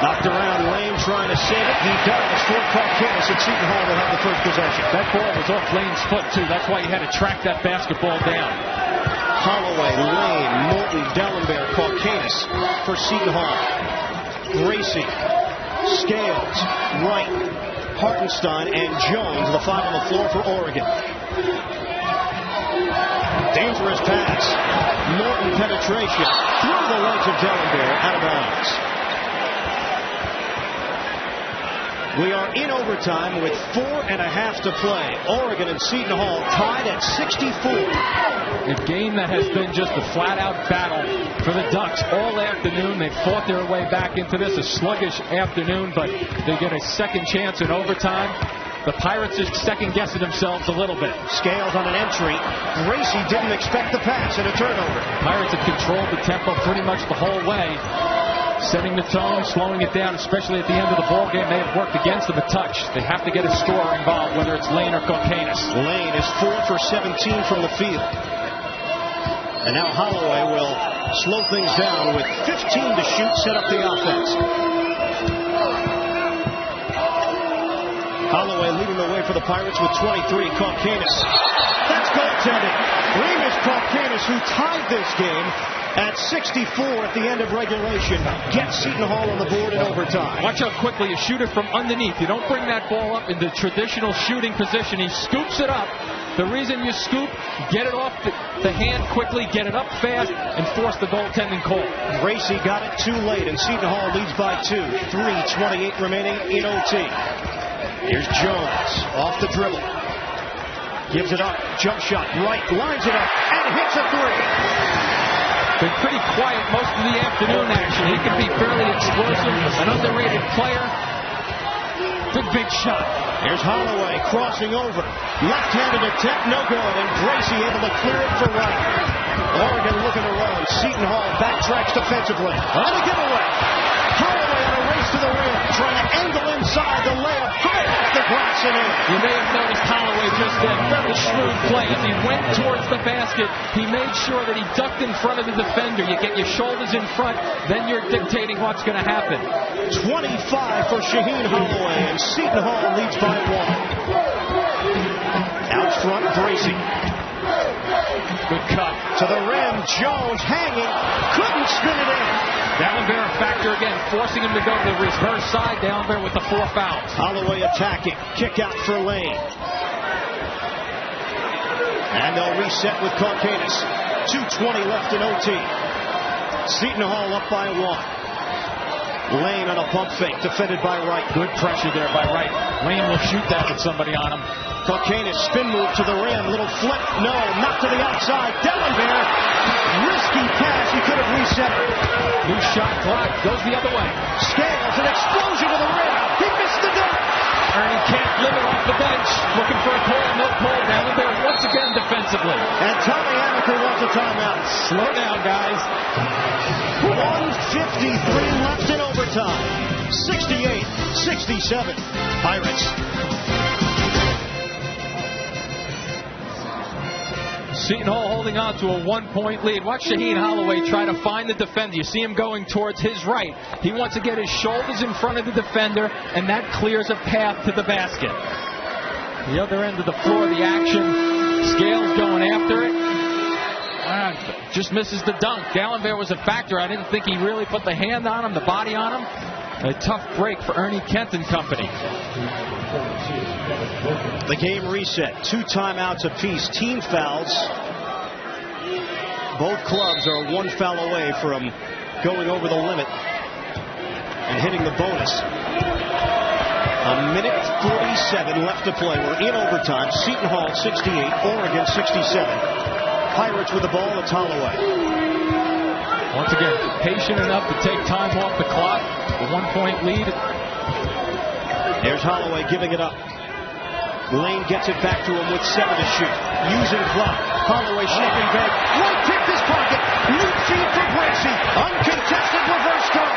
Knocked around, Lane trying to save it. He does for Kaukanis, and Seton Hall will have the first possession. That ball was off Lane's foot, too. That's why you had to track that basketball down. Holloway, Lane, Morton, Dellenberg, Kaukanis for Seton Hall. Gracie, Scales, Wright, Hartenstein, and Jones, the five on the floor for Oregon. Dangerous pass. Morton penetration through the legs of Dellenberg, out of bounds. We are in overtime with 4.5 to play. Oregon and Seton Hall tied at 64. A game that has been just a flat-out battle for the Ducks all afternoon. They fought their way back into this, a sluggish afternoon, but they get a second chance in overtime. The Pirates are second-guessing themselves a little bit. Scales on an entry. Gracie didn't expect the pass, and a turnover. Pirates have controlled the tempo pretty much the whole way, setting the tone, slowing it down, especially at the end of the ball game. They have worked against them a touch. They have to get a scorer involved, whether it's Lane or Kaukanis. Lane is 4 for 17 from the field. And now Holloway will slow things down with 15 to shoot, set up the offense. Holloway leading the way for the Pirates with 23. Kaukanis. That's goaltending. Remus Kaukanis, who tied this game at 64 at the end of regulation, gets Seton Hall on the board in overtime. Watch how quickly you shoot it from underneath. You don't bring that ball up in the traditional shooting position. He scoops it up. The reason you scoop, get it off the hand quickly, get it up fast, and force the goaltending call. Gracie got it too late, and Seton Hall leads by 2. 3:28 remaining in OT. Here's Jones off the dribble. Gives it up. Jump shot. Right. Lines it up. And hits a three. Been pretty quiet most of the afternoon, actually. He can be fairly explosive. An underrated player. Big shot. Here's Holloway crossing over. Left-handed attempt. No good. And Gracie able to clear it for Wright. Oregon looking to run. Seton Hall backtracks defensively. And a giveaway. Holloway on a race to the rim. Trying to angle inside the layup. High off the glass and in. You may have noticed Holloway just did a very shrewd play. As he went towards the basket, he made sure that he ducked in front of the defender. You get your shoulders in front, then you're dictating what's going to happen. 25 for Shaheen Holloway, and Seton Hall leads by 1. Out front, Gracie. Good cut. To the rim, Jones hanging. Couldn't spin it in. D'Alembert a factor again, forcing him to go to the reverse side. D'Alembert with the 4 fouls. Holloway attacking. Kick out for Lane. And they'll reset with Caucanis. 2:20 left in OT. Seton Hall up by 1. Lane on a pump fake, defended by Wright. Good pressure there by Wright. Lane will shoot that with somebody on him. Caucanis spin move to the rim, little flip, no, not to the outside. D'Alembert, risky pass, he could have reset it. New shot clock, goes the other way. Scales, an explosion to the rim, he missed the dunk. Ernie can't limit off the bench, looking for a call, no call. D'Alembert once again defensively. And Tommy Amaker wants a timeout. Slow down, guys. 1:53 left in overtime. 68-67, Pirates. Seton Hall holding on to a 1-point lead. Watch Shaheen Holloway try to find the defender. You see him going towards his right. He wants to get his shoulders in front of the defender, and that clears a path to the basket. The other end of the floor, the action. Scales going after it. Just misses the dunk. D'Alembert was a factor. I didn't think he really put the hand on him, the body on him. A tough break for Ernie Kent and company. The game reset. 2 timeouts apiece. Team fouls. Both clubs are 1 foul away from going over the limit and hitting the bonus. A minute 47 left to play. We're in overtime. Seton Hall 68, Oregon 67. Pirates with the ball. It's Holloway. Once again, patient enough to take time off the clock. A 1-point lead. There's Holloway giving it up. Lane gets it back to him with 7 to shoot. Using clock. Holloway stepping back. Right picked his pocket. Lead feed for Gracie. Uncontested reverse dunk.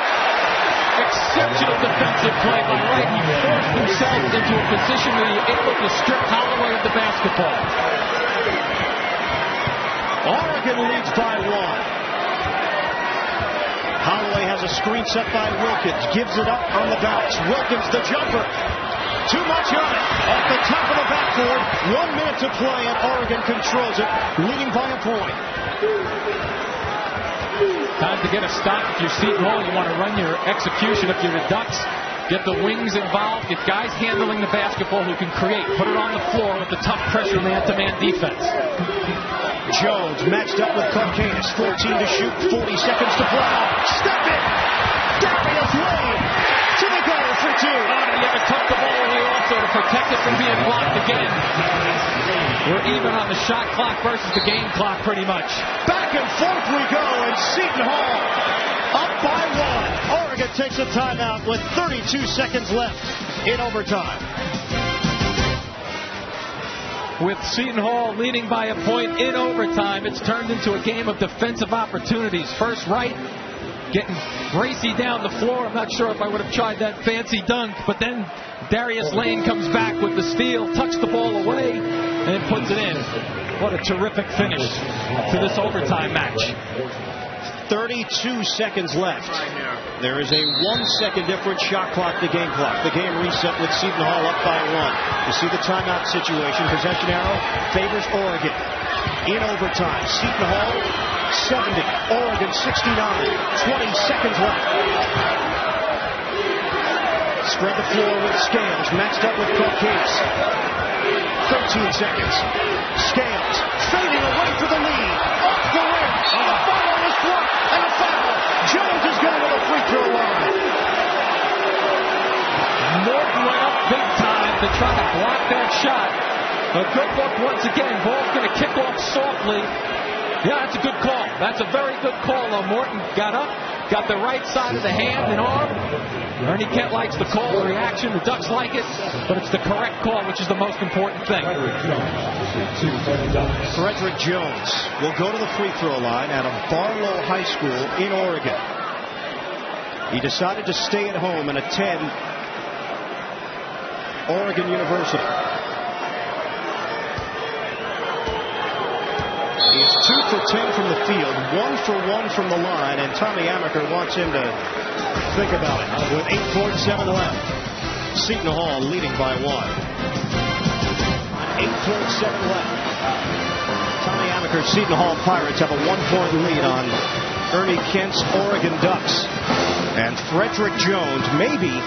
Exceptional defensive play by Wright. He forced himself into a position where he was able to strip Holloway of the basketball. Oregon leads by 1. Holloway has a screen set by Wilkins. Gives it up on the bounce. Wilkins the jumper. Too much on it. Off the top of the backboard. 1 minute to play and Oregon controls it. Leading by a point. Time to get a stop. If you're Seton Hall, you want to run your execution. If you're the Ducks, get the wings involved. Get guys handling the basketball who can create. Put it on the floor with the tough pressure man-to-man defense. Jones matched up with Caucanis. 14 to shoot, 40 seconds to play. Step in! Darius Lane to the goal for 2. You have to tuck the ball away also to protect it from being blocked again. We're even on the shot clock versus the game clock pretty much. Back and forth we go, and Seton Hall up by 1. Oregon takes a timeout with 32 seconds left in overtime. With Seton Hall leading by a point in overtime, it's turned into a game of defensive opportunities. First Wright getting Gracie down the floor. I'm not sure if I would have tried that fancy dunk, but then Darius Lane comes back with the steal, tucks the ball away, and puts it in. What a terrific finish to this overtime match. 32 seconds left. There is a 1-second difference shot clock to game clock. The game reset with Seton Hall up by 1. You see the timeout situation. Possession arrow favors Oregon. In overtime, Seton Hall 70, Oregon 69. 20 seconds left. Spread the floor with Scales, matched up with Caucanis. 13 seconds. Scales fading away for the lead. Off the rim. The follow is blocked and a foul. Jones is going to the free throw line. Morton went up big time. to try to block that shot. A good look once again. Ball's going to kick off softly. Yeah, that's a good call. That's a very good call. Morton got up, got the right side of the hand and arm. Ernie Kent likes the call, the reaction. The Ducks like it, but it's the correct call, which is the most important thing. Frederick Jones will go to the free throw line out of Barlow High School in Oregon. He decided to stay at home and attend Oregon University. He is 2 for 10 from the field, 1 for 1 from the line, and Tommy Amaker wants him to think about it. With 8:47 left, Seton Hall leading by 1. 8:47 left. Tommy Amaker's Seton Hall Pirates have a 1-point lead on Ernie Kent's Oregon Ducks. And Frederick Jones, maybe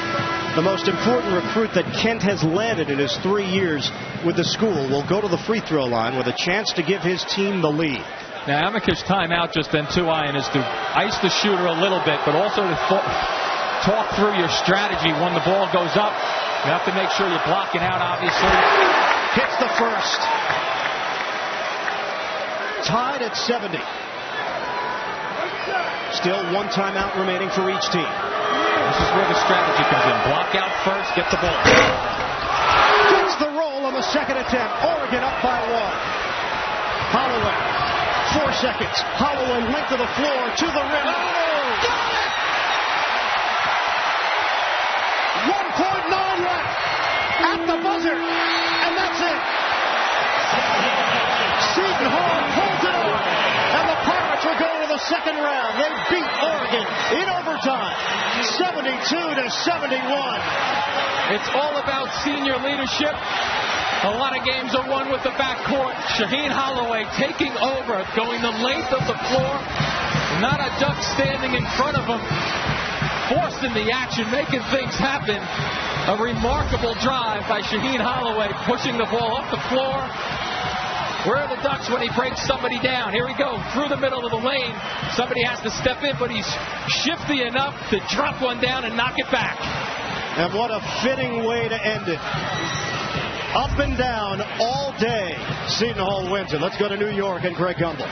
the most important recruit that Kent has landed in his 3 years with the school, will go to the free throw line with a chance to give his team the lead. Now, Amaker's timeout just then, too, Ian, is to ice the shooter a little bit, but also to talk through your strategy when the ball goes up. You have to make sure you're blocking out, obviously. Hits the first. Tied at 70. Still 1 timeout remaining for each team. This is where the strategy comes in. Block out first, get the ball. Gets the roll on the second attempt. Oregon up by 1. Holloway, 4 seconds. Holloway length of the floor to the rim. Oh! Got it! 1.9 left at the buzzer, and that's it. Seton Hall pulls it off, and the Pirates will go to the second round. They beat Oregon in overtime, 72-71. It's all about senior leadership. A lot of games are won with the backcourt. Shaheen Holloway taking over, going the length of the floor. Not a Duck standing in front of him, forcing the action, making things happen. A remarkable drive by Shaheen Holloway, pushing the ball up the floor. Where are the Ducks when he breaks somebody down? Here we go, through the middle of the lane. Somebody has to step in, but he's shifty enough to drop one down and knock it back. And what a fitting way to end it. Up and down all day. Seton Hall wins it. Let's go to New York and Greg Gumbel.